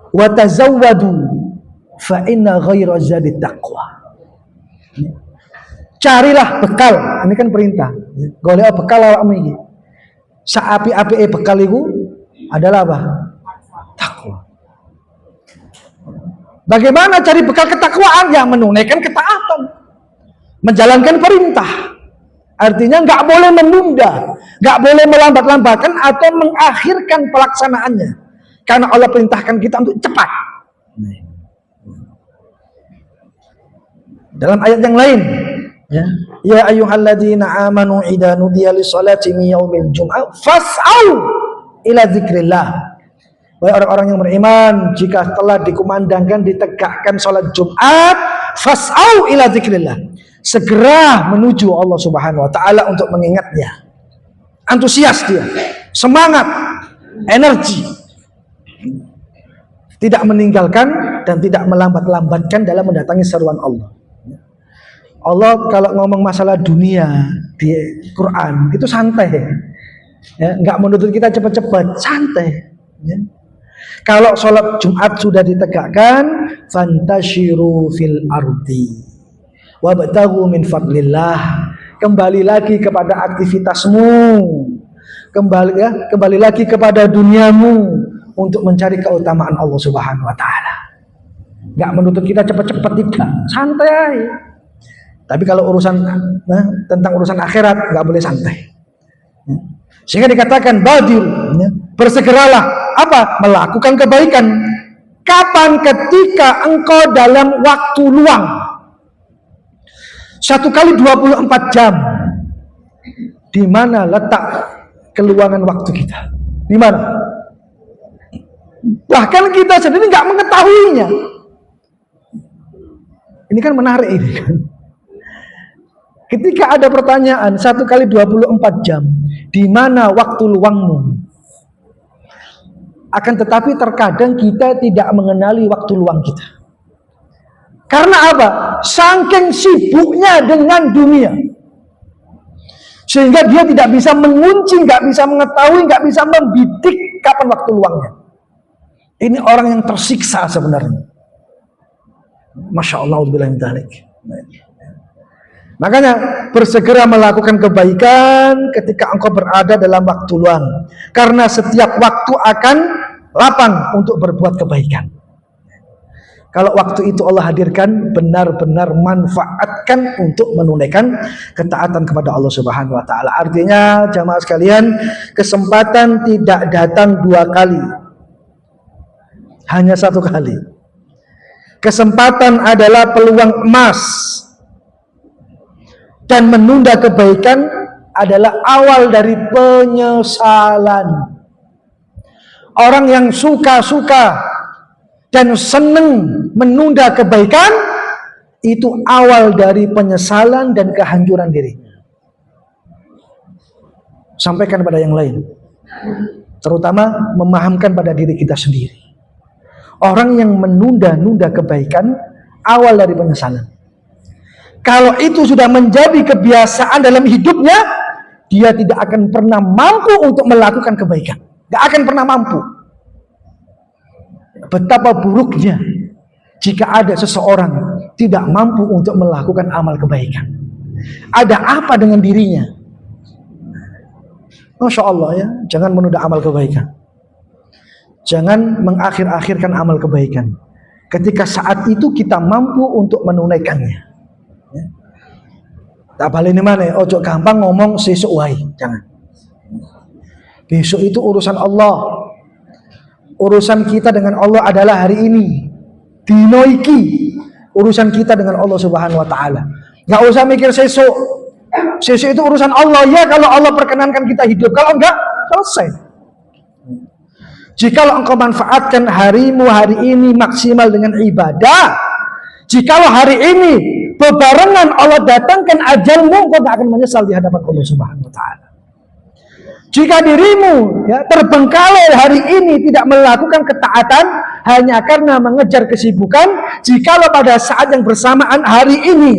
A: Wa tazawwadu fa inna ghaira zadi taqwa. Carilah bekal, ini kan perintah. Golek bekal awakmu iki. Saapi-apike bekal iku adalah apa? Takwa. Bagaimana cari bekal ketakwaan? Ya menunaikan ketaatan, menjalankan perintah. Artinya nggak boleh menunda, nggak boleh melambat-lambatkan atau mengakhirkan pelaksanaannya. Karena Allah perintahkan kita untuk cepat. Dalam ayat yang lain, ya ayyuhalladzina amanu idza nudiya lis-salati min yaumil jum'ah fas'au ila dzikrillah. Wahai orang-orang yang beriman, jika telah dikumandangkan, ditegakkan salat Jumat, fas'au ila dzikrillah, segera menuju Allah Subhanahu wa taala untuk mengingatnya. Antusias dia, semangat, energi, tidak meninggalkan dan tidak melambat-lambatkan dalam mendatangi seruan Allah. Allah kalau ngomong masalah dunia di Quran itu santai, ya, nggak menuntut kita cepat-cepat, santai. Ya. Kalau sholat Jumat sudah ditegakkan, fantashiru fil ardi wabtaghu min fadlillah, kembali lagi kepada aktivitasmu, kembali lagi kepada duniamu untuk mencari keutamaan Allah Subhanahu wa taala. Nggak menuntut kita cepat-cepat, tidak, santai. Tapi kalau tentang urusan akhirat nggak boleh santai. Sehingga dikatakan badir, bersegeralah apa? Melakukan kebaikan. Kapan? Ketika engkau dalam waktu luang. 1 kali 24 jam. Di mana letak keluangan waktu kita? Di mana? Bahkan kita sendiri nggak mengetahuinya. Ini kan menarik ini kan. Ketika ada pertanyaan 1 kali 24 jam, di mana waktu luangmu? Akan tetapi terkadang kita tidak mengenali waktu luang kita. Karena apa? Saking sibuknya dengan dunia. Sehingga dia tidak bisa mengunci, nggak bisa mengetahui, nggak bisa membidik kapan waktu luangnya. Ini orang yang tersiksa sebenarnya. Masya Allah, bilang dzalik. Makanya bersegera melakukan kebaikan ketika engkau berada dalam waktu luang. Karena setiap waktu akan lapang untuk berbuat kebaikan. Kalau waktu itu Allah hadirkan, benar-benar manfaatkan untuk menunaikan ketaatan kepada Allah Subhanahu wa taala. Artinya jamaah sekalian, kesempatan tidak datang 2 kali. Hanya 1 kali. Kesempatan adalah peluang emas. Dan menunda kebaikan adalah awal dari penyesalan. Orang yang suka-suka dan senang menunda kebaikan, itu awal dari penyesalan dan kehancuran diri. Sampaikan pada yang lain, terutama memahamkan pada diri kita sendiri. Orang yang menunda-nunda kebaikan, awal dari penyesalan. Kalau itu sudah menjadi kebiasaan dalam hidupnya, dia tidak akan pernah mampu untuk melakukan kebaikan. Tidak akan pernah mampu. Betapa buruknya jika ada seseorang tidak mampu untuk melakukan amal kebaikan. Ada apa dengan dirinya? Masya Allah ya, jangan menunda amal kebaikan. Jangan mengakhir-akhirkan amal kebaikan. Ketika saat itu kita mampu untuk menunaikannya. Tak balik ini mana? Ojo gampang ngomong sesuk wae, jangan. Besok itu urusan Allah. Urusan kita dengan Allah adalah hari ini. Dino iki urusan kita dengan Allah Subhanahu wa taala. Enggak usah mikir sesuk. Sesuk itu urusan Allah ya, kalau Allah perkenankan kita hidup. Kalau enggak, selesai. Jikalau engkau manfaatkan harimu hari ini maksimal dengan ibadah, jikalau hari ini bebarengan Allah datangkan ajalmu, engkau tidak akan menyesal di hadapan Allah Subhanahu wa taala. Jika dirimu ya, terbengkalai hari ini tidak melakukan ketaatan hanya karena mengejar kesibukan, jikalau pada saat yang bersamaan hari ini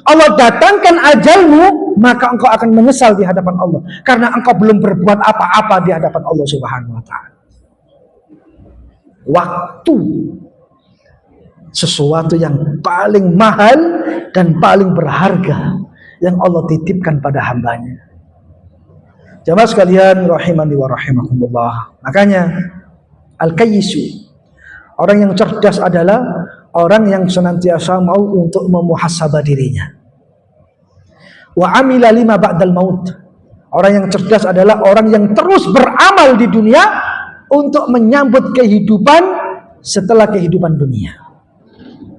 A: Allah datangkan ajalmu, maka engkau akan menyesal di hadapan Allah karena engkau belum berbuat apa-apa di hadapan Allah Subhanahu wa taala. Waktu sesuatu yang paling mahal dan paling berharga yang Allah titipkan pada hambanya. Jamaah sekalian rahimani wa rahimakumullah. Makanya al-kayyisu, orang yang cerdas adalah orang yang senantiasa mau untuk memuhasabah dirinya. Wa amila lima ba'dal maut. Orang yang cerdas adalah orang yang terus beramal di dunia untuk menyambut kehidupan setelah kehidupan dunia,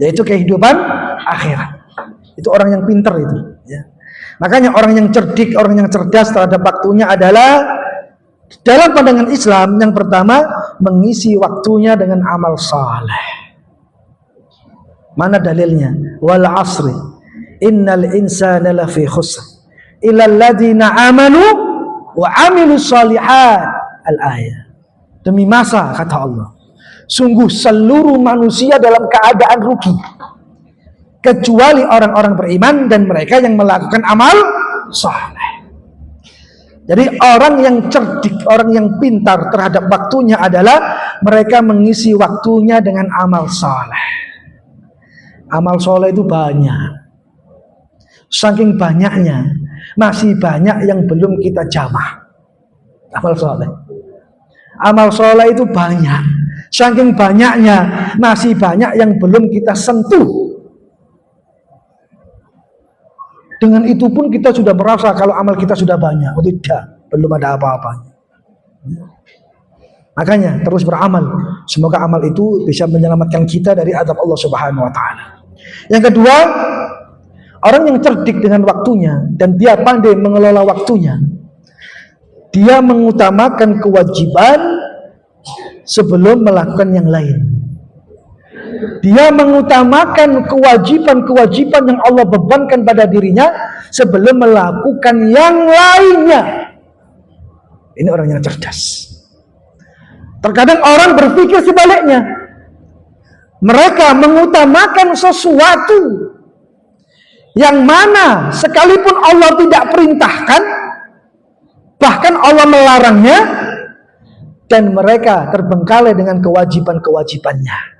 A: yaitu kehidupan akhirat. Itu orang yang pintar itu ya. Makanya orang yang cerdik, orang yang cerdas terhadap waktunya adalah dalam pandangan Islam yang pertama, mengisi waktunya dengan amal saleh. Mana dalilnya? Wal asri innal insana lafi khusr illa alladziina amanu wa amilus shalihat. Al-ayat. Demi masa, kata Allah, sungguh seluruh manusia dalam keadaan rugi kecuali orang-orang beriman dan mereka yang melakukan amal saleh. Jadi orang yang cerdik, orang yang pintar terhadap waktunya adalah mereka mengisi waktunya dengan amal saleh. Amal saleh itu banyak. Saking banyaknya, masih banyak yang belum kita jamah. Amal saleh. Amal soleh itu banyak. Saking banyaknya, masih banyak yang belum kita sentuh. Dengan itu pun kita sudah merasa kalau amal kita sudah banyak. Oh tidak, belum ada apa-apanya. Makanya terus beramal. Semoga amal itu bisa menyelamatkan kita dari azab Allah Subhanahu wa taala. Yang kedua, orang yang cerdik dengan waktunya dan dia pandai mengelola waktunya, dia mengutamakan kewajiban sebelum melakukan yang lain. Dia mengutamakan kewajiban-kewajiban yang Allah bebankan pada dirinya sebelum melakukan yang lainnya. Ini orang yang cerdas. Terkadang orang berpikir sebaliknya. Mereka mengutamakan sesuatu yang mana sekalipun Allah tidak perintahkan, bahkan Allah melarangnya, dan mereka terbengkalai dengan kewajiban-kewajibannya.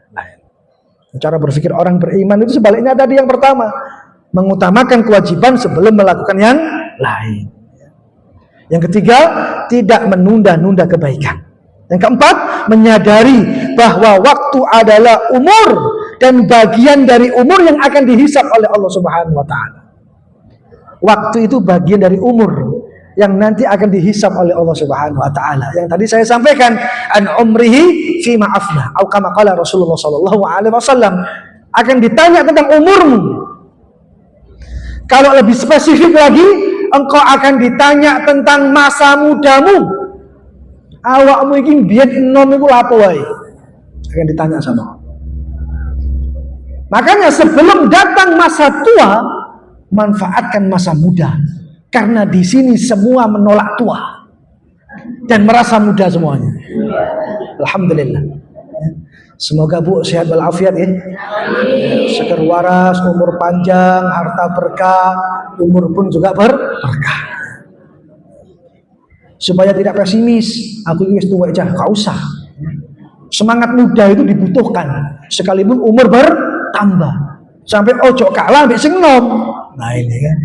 A: Cara berpikir orang beriman itu sebaliknya tadi yang pertama, mengutamakan kewajiban sebelum melakukan yang lain. Yang ketiga, tidak menunda-nunda kebaikan. Yang keempat, menyadari bahwa waktu adalah umur dan bagian dari umur yang akan dihisab oleh Allah Subhanahu wa taala. Waktu itu bagian dari umur yang nanti akan dihisab oleh Allah Subhanahu wa taala. Yang tadi saya sampaikan, an umrihi fi ma'afna, atau kama qala Rasulullah sallallahu alaihi wasallam, akan ditanya tentang umurmu. Kalau lebih spesifik lagi, engkau akan ditanya tentang masa mudamu. Awakmu iki biyen enom iku apa wae? Akan ditanya sama. Makanya sebelum datang masa tua, manfaatkan masa muda. Karena di sini semua menolak tua dan merasa muda semuanya. Alhamdulillah. Semoga Bu sehat walafiat ya. Seger waras, umur panjang, harta berkah, umur pun juga berkah. Supaya tidak pesimis, aku ini tua aja, gak usah. Semangat muda itu dibutuhkan, sekalipun umur bertambah. Sampai ojo kalah ambek sing nom. Nah ini kan.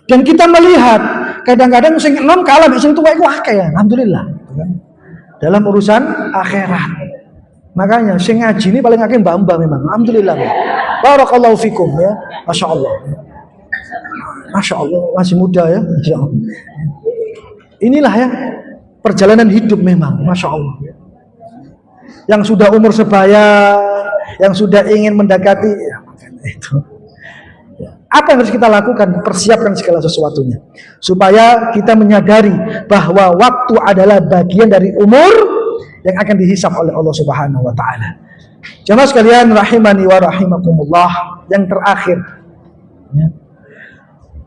A: Dan kita melihat kadang-kadang sing enom kalah sing tua iku akeh ya, alhamdulillah. Dalam urusan akhirat. Makanya sing ngaji ini paling akeh mbah-mbah memang. Alhamdulillah. Barakallahu fikum ya. Masya Allah. Masya Allah masih muda ya. Masya Allah. Inilah ya perjalanan hidup memang, Masya Allah. Yang sudah umur sebaya, yang sudah ingin mendekati ya, itu. Apa yang harus kita lakukan? Persiapkan segala sesuatunya supaya kita menyadari bahwa waktu adalah bagian dari umur yang akan dihisab oleh Allah Subhanahu wa taala. Jamaah sekalian rahimani wa rahimakumullah, yang terakhir ya,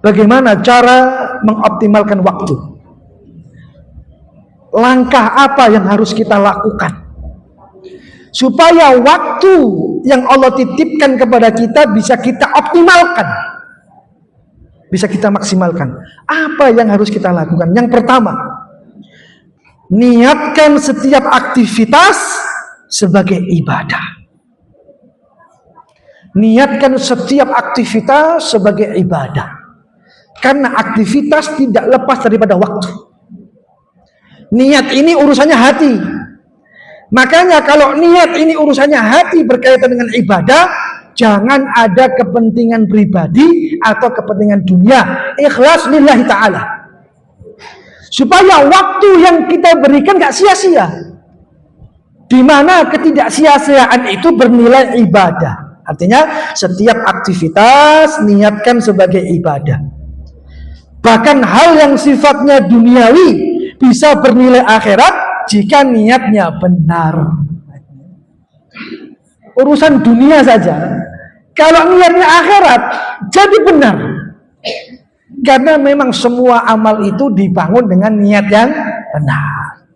A: bagaimana cara mengoptimalkan waktu? Langkah apa yang harus kita lakukan supaya waktu yang Allah titipkan kepada kita bisa kita optimalkan, bisa kita maksimalkan? Apa yang harus kita lakukan? Yang pertama, niatkan setiap aktivitas sebagai ibadah. Niatkan setiap aktivitas sebagai ibadah, karena aktivitas tidak lepas daripada waktu. Niat ini urusannya hati. Makanya kalau niat ini urusannya hati berkaitan dengan ibadah, jangan ada kepentingan pribadi atau kepentingan dunia. Ikhlas lillahi ta'ala. Supaya waktu yang kita berikan gak sia-sia. Di mana ketidaksia-siaan itu bernilai ibadah. Artinya setiap aktivitas niatkan sebagai ibadah. Bahkan hal yang sifatnya duniawi bisa bernilai akhirat jika niatnya benar. Urusan dunia saja, kalau niatnya akhirat jadi benar. Karena memang semua amal itu dibangun dengan niat yang benar.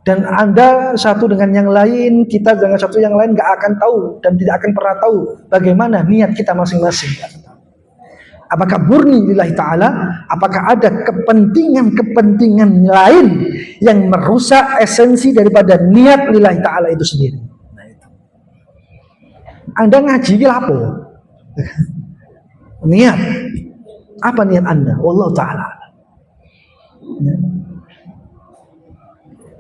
A: Dan Anda satu dengan yang lain, kita dengan satu yang lain gak akan tahu dan tidak akan pernah tahu bagaimana niat kita masing-masing. Apakah murni lillahi ta'ala, apakah ada kepentingan-kepentingan lain yang merusak esensi daripada niat lillahi ta'ala itu sendiri. Nah, itu. Anda ngaji ini apa? Niat. Apa niat Anda? Wallahu ta'ala. Ya.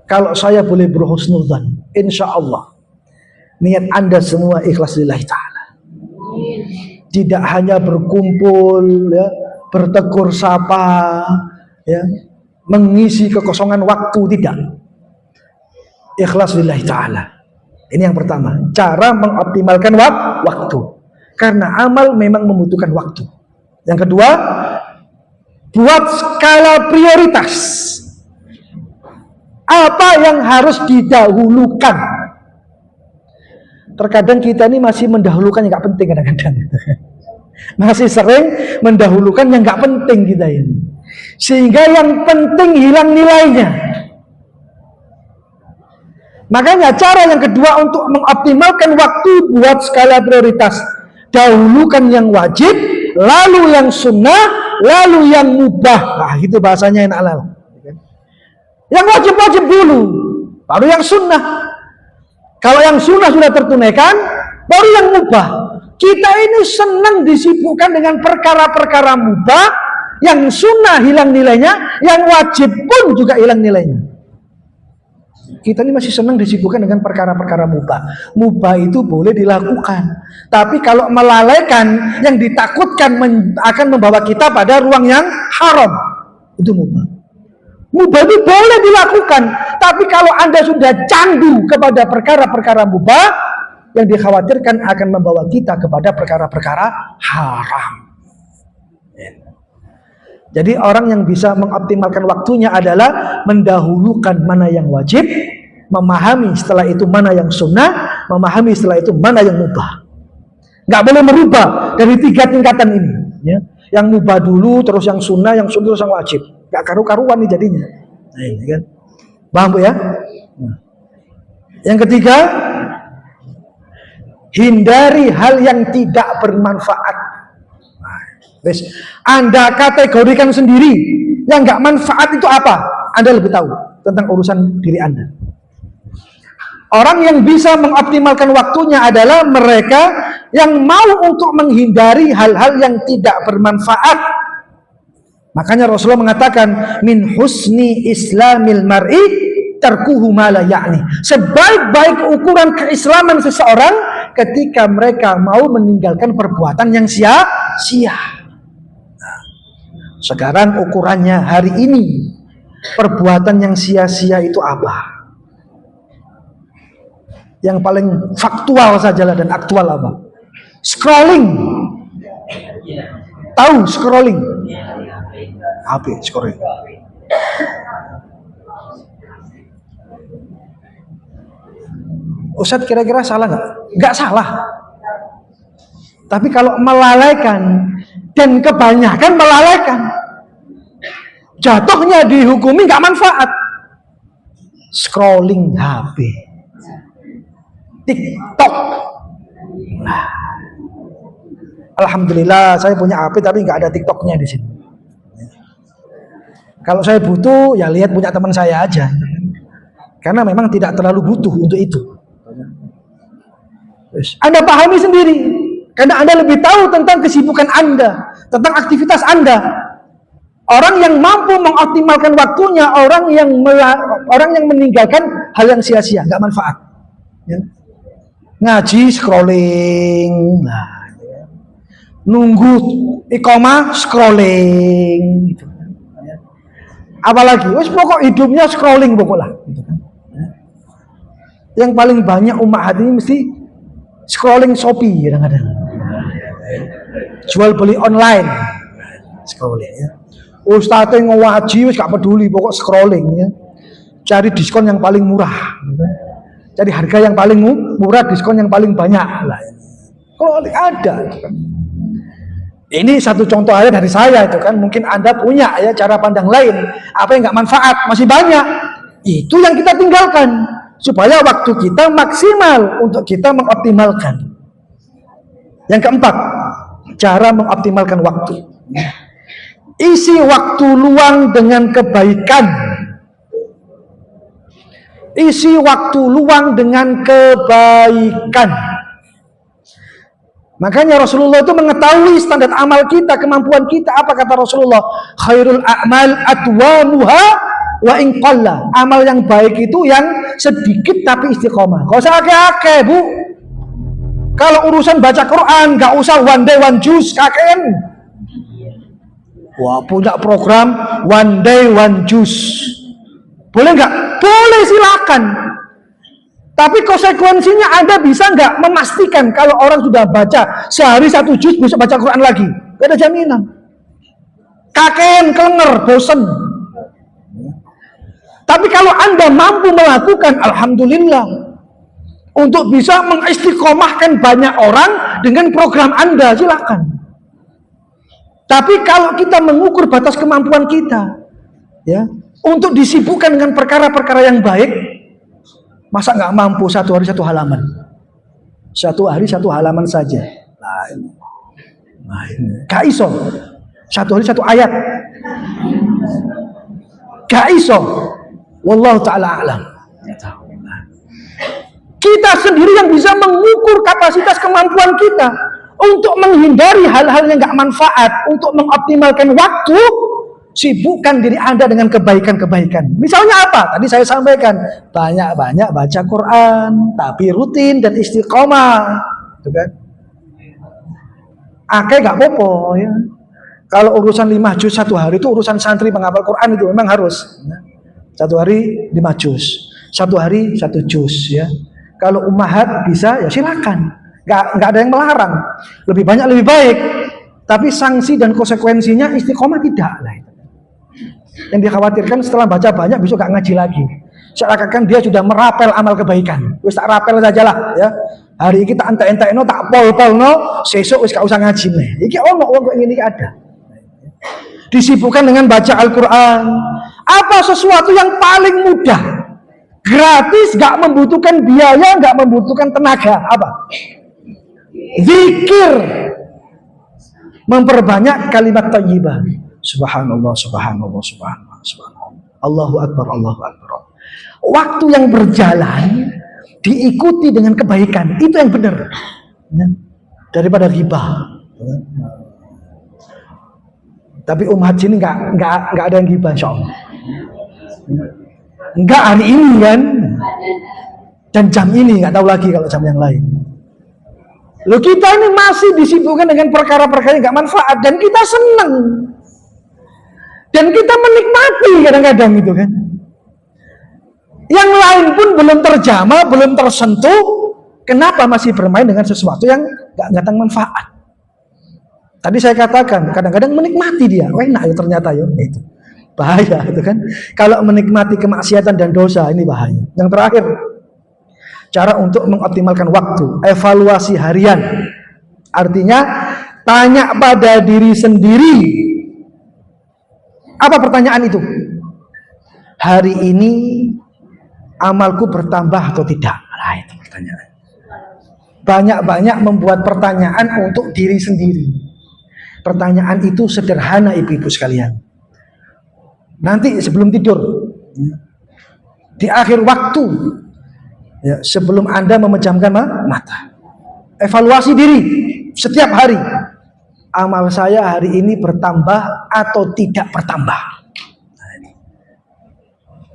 A: Kalau saya boleh berhusnudzan, insya Allah niat Anda semua ikhlas lillahi ta'ala. Tidak hanya berkumpul, ya, bertegur sapa, ya, mengisi kekosongan waktu, tidak. Ikhlas lillahi ta'ala. Ini yang pertama, cara mengoptimalkan waktu. Karena amal memang membutuhkan waktu. Yang kedua, buat skala prioritas. Apa yang harus didahulukan? Terkadang kita ini masih mendahulukan yang gak penting kadang-kadang. Masih sering mendahulukan yang gak penting kita ini. Sehingga yang penting hilang nilainya. Makanya cara yang kedua untuk mengoptimalkan waktu buat skala prioritas. Dahulukan yang wajib, lalu yang sunnah, lalu yang mubah. Nah, itu bahasanya yang halal. Yang wajib-wajib dulu, baru yang sunnah. Kalau yang sunnah sudah tertunaikan, baru yang mubah. Kita ini senang disibukkan dengan perkara-perkara mubah, yang sunnah hilang nilainya, yang wajib pun juga hilang nilainya. Kita ini masih senang disibukkan dengan perkara-perkara mubah. Mubah itu boleh dilakukan, tapi kalau melalaikan, yang ditakutkan akan membawa kita pada ruang yang haram, itu mubah. Mubah itu boleh dilakukan, tapi kalau Anda sudah candu kepada perkara-perkara mubah, yang dikhawatirkan akan membawa kita kepada perkara-perkara haram. Jadi orang yang bisa mengoptimalkan waktunya adalah mendahulukan mana yang wajib, memahami setelah itu mana yang sunnah, memahami setelah itu mana yang mubah. Nggak boleh merubah dari 3 tingkatan ini. Ya. Yang mubah dulu, terus yang sunnah terus yang wajib. Nggak karu-karuan nih jadinya. Nah, ini kan. Paham Bu ya? Nah. Yang ketiga, hindari hal yang tidak bermanfaat. Nah, Anda kategorikan sendiri yang nggak manfaat itu apa? Anda lebih tahu tentang urusan diri Anda. Orang yang bisa mengoptimalkan waktunya adalah mereka yang mau untuk menghindari hal-hal yang tidak bermanfaat. Makanya Rasulullah mengatakan, min husni islamil mar'i tarkuhu ma la ya'ni. Sebaik-baik ukuran keislaman seseorang ketika mereka mau meninggalkan perbuatan yang sia-sia. Nah, sekarang ukurannya hari ini, perbuatan yang sia-sia itu apa? Yang paling faktual sajalah dan aktual apa? Scrolling. Tahu scrolling? HP scrolling. Ustadz kira-kira salah nggak? Nggak salah. Tapi kalau melalaikan dan kebanyakan melalaikan, jatuhnya dihukumi nggak manfaat. Scrolling HP, TikTok. Nah, alhamdulillah saya punya HP tapi nggak ada TikToknya di sini. Kalau saya butuh ya lihat punya teman saya aja, karena memang tidak terlalu butuh untuk itu. Anda pahami sendiri, karena Anda lebih tahu tentang kesibukan Anda, tentang aktivitas Anda. Orang yang mampu mengoptimalkan waktunya, orang yang meninggalkan hal yang sia-sia, nggak manfaat. Ya. Ngaji scrolling, nah, nunggu iqamah scrolling, gitu. Apalagi, wes pokok hidupnya scrolling pokoklah. Gitu kan. Yang paling banyak umat hati ini mesti scrolling Shopee kadang-kadang. Jual beli online, scrolling ya. Ustadz ngaji wes gak peduli, pokok scrolling ya. Cari diskon yang paling murah. Gitu. Cari harga yang paling murah, diskon yang paling banyak. Lah. Kalau ada. Gitu kan. Ini satu contoh aja dari saya itu kan, mungkin Anda punya ya cara pandang lain, apa yang nggak manfaat masih banyak, itu yang kita tinggalkan supaya waktu kita maksimal untuk kita mengoptimalkan. Yang keempat, cara mengoptimalkan waktu. Isi waktu luang dengan kebaikan. Isi waktu luang dengan kebaikan. Makanya Rasulullah itu mengetahui standar amal kita, kemampuan kita. Apa kata Rasulullah? Khairul a'mal atwamuha wa in qalla. Amal yang baik itu yang sedikit tapi istiqomah. Gak usah akeh-akeh, Bu. Kalau urusan baca Quran, gak usah one day one juice, kakean. Wah, punya program one day one juice. Boleh nggak? Boleh, silakan. Tapi konsekuensinya Anda bisa nggak memastikan kalau orang sudah baca sehari 1 juz besok baca Quran lagi? Gak ada jaminan. Kakean, kelenger, bosen. Tapi kalau Anda mampu melakukan, alhamdulillah, untuk bisa mengistiqomahkan banyak orang dengan program Anda, silakan. Tapi kalau kita mengukur batas kemampuan kita, ya, untuk disibukkan dengan perkara-perkara yang baik, masa nggak mampu satu hari satu halaman? Satu hari satu halaman saja. Gak iso. Satu hari satu ayat. Gak iso. Wallahu ta'ala a'lam. Kita sendiri yang bisa mengukur kapasitas kemampuan kita untuk menghindari hal-hal yang gak manfaat, untuk mengoptimalkan waktu. Sibukkan diri Anda dengan kebaikan-kebaikan. Misalnya apa? Tadi saya sampaikan, banyak-banyak baca Quran, tapi rutin dan istiqomah, gitu kan? Akeh gak popo ya. Kalau urusan 5 juz satu hari itu urusan santri menghafal Quran itu memang harus. Satu hari 5 juz, satu hari 1 juz ya. Kalau ummahat bisa ya silakan. Gak ada yang melarang. Lebih banyak lebih baik. Tapi sanksi dan konsekuensinya istiqomah tidak lah. Yang dikhawatirkan setelah baca banyak besok gak ngaji lagi. Seakan-akan dia sudah merapel amal kebaikan. Wis tak rapel sajalah ya. Hari ini tak entek-entekno tak pol-polno, sesuk wis gak usah ngaji nih. Iki ono wong kok ngene iki ada. Disibukkan dengan baca Al-Qur'an. Apa sesuatu yang paling mudah? Gratis, gak membutuhkan biaya, gak membutuhkan tenaga. Apa? Zikir. Memperbanyak kalimat thayyibah. Subhanallah, subhanallah, subhanallah, subhanallah. Allahu akbar, Allahu akbar. Waktu yang berjalan diikuti dengan kebaikan, itu yang benar. Ya. Daripada ghibah. Tapi haji ini nggak ada yang ghibah, insyaallah. Enggak hari ini kan. Dan jam ini nggak tahu lagi kalau jam yang lain. Loh, kita ini masih disibukkan dengan perkara-perkara yang nggak manfaat dan kita senang. Dan kita menikmati kadang-kadang itu kan. Yang lain pun belum terjamah, belum tersentuh. Kenapa masih bermain dengan sesuatu yang gak datang manfaat? Tadi saya katakan, kadang-kadang menikmati dia. Enak ya ternyata ya. Itu bahaya itu kan. Kalau menikmati kemaksiatan dan dosa, ini bahaya. Yang terakhir, cara untuk mengoptimalkan waktu. Evaluasi harian. Artinya, tanya pada diri sendiri. Apa pertanyaan itu? Hari ini amalku bertambah atau tidak? Nah, itu pertanyaan. Banyak-banyak membuat pertanyaan untuk diri sendiri. Pertanyaan itu sederhana ibu-ibu sekalian. Nanti sebelum tidur, di akhir waktu, ya, sebelum Anda memejamkan mata, evaluasi diri setiap hari. Amal saya hari ini bertambah atau tidak bertambah?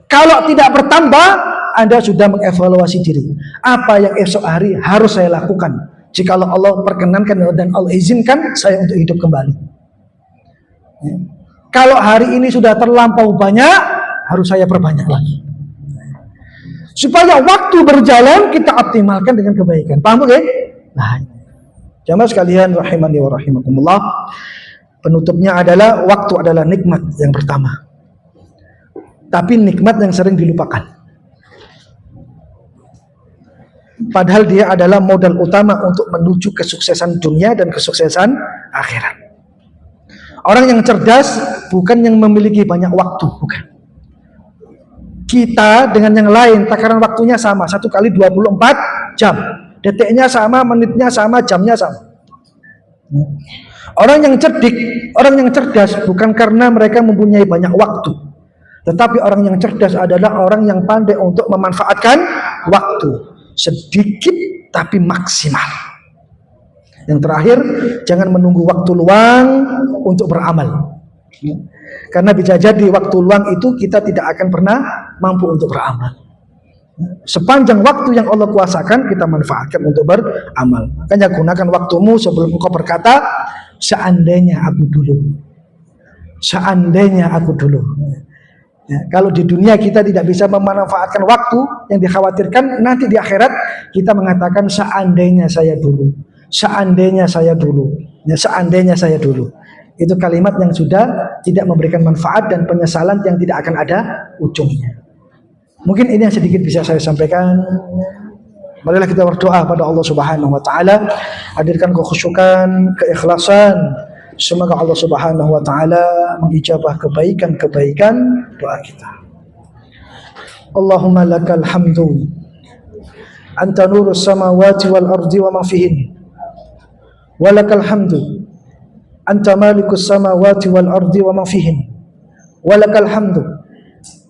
A: Kalau tidak bertambah, Anda sudah mengevaluasi diri. Apa yang esok hari harus saya lakukan? Jika Allah perkenankan dan Allah izinkan saya untuk hidup kembali. Kalau hari ini sudah terlampau banyak, harus saya perbanyak lagi. Supaya waktu berjalan kita optimalkan dengan kebaikan. Paham oke? Nah, jamaah sekalian rahimani wa rahimakumullah. Penutupnya adalah waktu adalah nikmat yang pertama. Tapi nikmat yang sering dilupakan. Padahal dia adalah modal utama untuk menuju kesuksesan dunia dan kesuksesan akhirat. Orang yang cerdas bukan yang memiliki banyak waktu, bukan. Kita dengan yang lain takaran waktunya sama, 1 kali 24 jam. Detiknya sama, menitnya sama, jamnya sama. Orang yang cerdik, orang yang cerdas bukan karena mereka mempunyai banyak waktu. Tetapi orang yang cerdas adalah orang yang pandai untuk memanfaatkan waktu. Sedikit tapi maksimal. Yang terakhir, jangan menunggu waktu luang untuk beramal. Karena bisa jadi waktu luang itu kita tidak akan pernah mampu untuk beramal. Sepanjang waktu yang Allah kuasakan, kita manfaatkan untuk beramal. Makanya gunakan waktumu sebelum engkau berkata, seandainya aku dulu. Seandainya aku dulu. Ya, kalau di dunia kita tidak bisa memanfaatkan waktu, yang dikhawatirkan nanti di akhirat kita mengatakan seandainya saya dulu, seandainya saya dulu, ya, seandainya saya dulu. Itu kalimat yang sudah tidak memberikan manfaat dan penyesalan yang tidak akan ada ujungnya. Mungkin ini yang sedikit bisa saya sampaikan. Marilah kita berdoa pada Allah Subhanahu wa taala, hadirkan kekhusyukan, keikhlasan. Semoga Allah Subhanahu wa taala mengijabah kebaikan-kebaikan doa kita. Allahumma lakal hamdu anta nurus samawati wal ardi wa ma fihin. Wa lakal hamdu anta malikus samawati wal ardi wa ma fihin. Wa lakal hamdu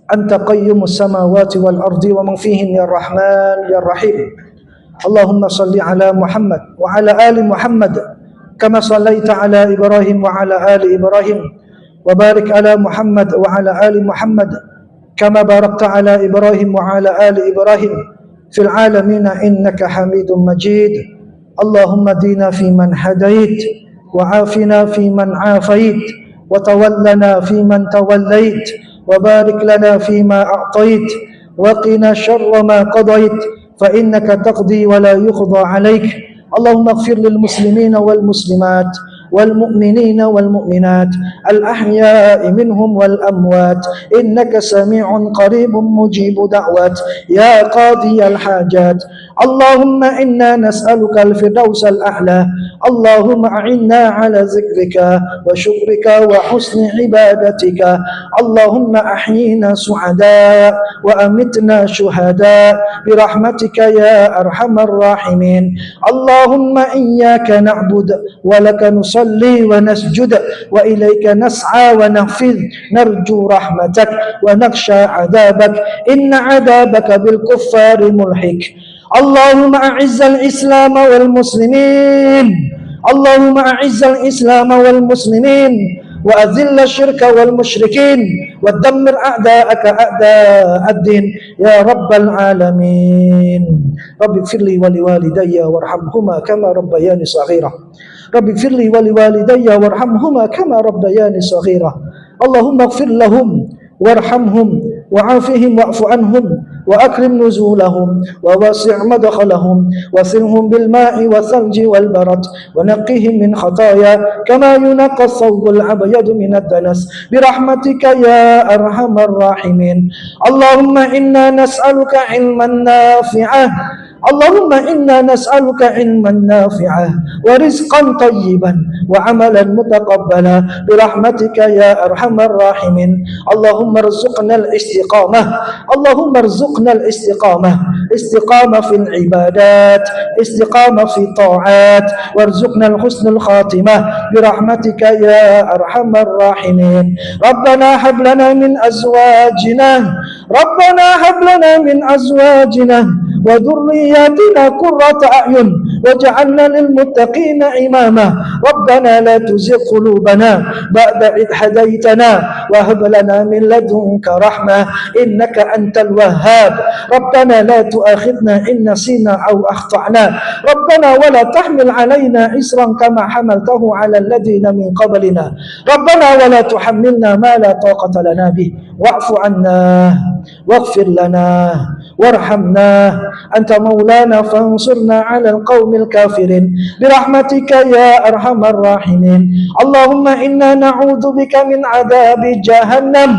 A: anta qayyumus samawati wal ardi wa man fihin ya rahman ya rahim. Allahumma salli ala Muhammad wa ala ali Muhammad kama sallaita ala Ibrahim wa ala ali Ibrahim wa barik ala Muhammad wa ala ali Muhammad kama barakta ala Ibrahim wa ala ali Ibrahim fil alamin innaka Hamidum Majid. Allahumma dina fi man hadait wa afina fi man afait wa tawallana fi man tawallait وبارك لنا فيما أعطيت وقنا شر ما قضيت فإنك تقضي ولا يقضى عليك. اللهم اغفر للمسلمين والمسلمات والمؤمنين والمؤمنات الأحياء منهم والأموات إنك سميع قريب مجيب دعوات يا قاضي الحاجات. اللهم إنا نسألك الفردوس الأعلى. اللهم أعنا على ذكرك وشكرك وحسن عبادتك. اللهم أحيينا سعداء وأمتنا شهداء برحمتك يا أرحم الراحمين. اللهم إياك نعبد ولك نصلي ونسجد وإليك نسعى ونحفظ نرجو رحمتك ونخشى عذابك إن عذابك بالكفار ملحق. اللهم أعز الإسلام والمسلمين. اللهم أعز الإسلام والمسلمين وأذل الشرك والمشركين ودمر أعداءك أعداء الدين يا رب العالمين. رب اغفر لي ولوالدي وارحمهما كما ربياني صغيرا. رب اغفر لي ولوالدي وارحمهما كما ربياني صغيرا. اللهم اغفر لهم وارحمهم وعافهم واعف عنهم وأكرم نزولهم ووسع مدخلهم وسلهم بالماء والثلج والبرد ونقهم من خطايا كما ينقى الثوب الأبيض من الدنس برحمتك يا أرحم الراحمين. اللهم إنا نسألك علما نافعا. اللهم إنا نسألك علما نافعا ورزقا طيبا وعملا متقبلا برحمتك يا أرحم الراحمين. اللهم ارزقنا الاستقامة. اللهم ارزقنا الاستقامة. استقامة في العبادات، استقامة في الطاعات، وارزقنا الحسن الخاتمة برحمتك يا أرحم الراحمين. ربنا هب لنا من أزواجنا ربنا هب لنا من أزواجنا وذرياتنا قرة أعين واجعلنا للمتقين إماما. ربنا لا تزغ قلوبنا بعد إذ هديتنا وهب لنا من لدنك رحمة إنك أنت الوهاب. ربنا لا تؤاخذنا إن نسينا أو أخطأنا. ربنا ولا تحمل علينا إصرا كما حملته على الذين من قبلنا. ربنا ولا تحملنا ما لا طاقة لنا به واعف عنا واغفر لنا وارحمنا أنت مولانا فانصرنا على القوم الكافرين برحمتك يا أرحم الراحمين. اللهم إنا نعوذ بك من عذاب جهنم.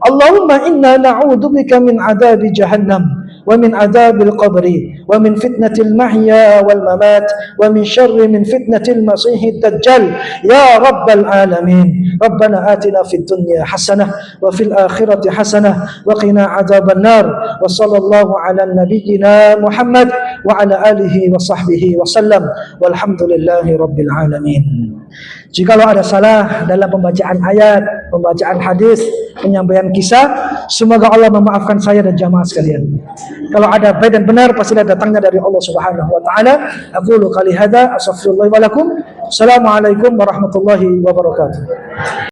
A: اللهم إنا نعوذ بك من عذاب جهنم ومن عذاب القبر ومن فتنة المحيا والممات ومن شر من فتنة المسيح الدجال يا رب العالمين. ربنا آتنا في الدنيا حسنة وفي الآخرة حسنة وقنا عذاب النار. وصلى الله على نبينا محمد وعلى آله وصحبه وسلم والحمد لله رب العالمين. Jikalau ada salah dalam pembacaan ayat, pembacaan hadis, penyampaian kisah, semoga Allah memaafkan saya dan jamaah sekalian. Kalau ada baik dan benar, pastilah datangnya dari Allah Subhanahu wa taala. Aqulu qali hadza astaghfirullah wa lakum. Assalamualaikum warahmatullahi wabarakatuh.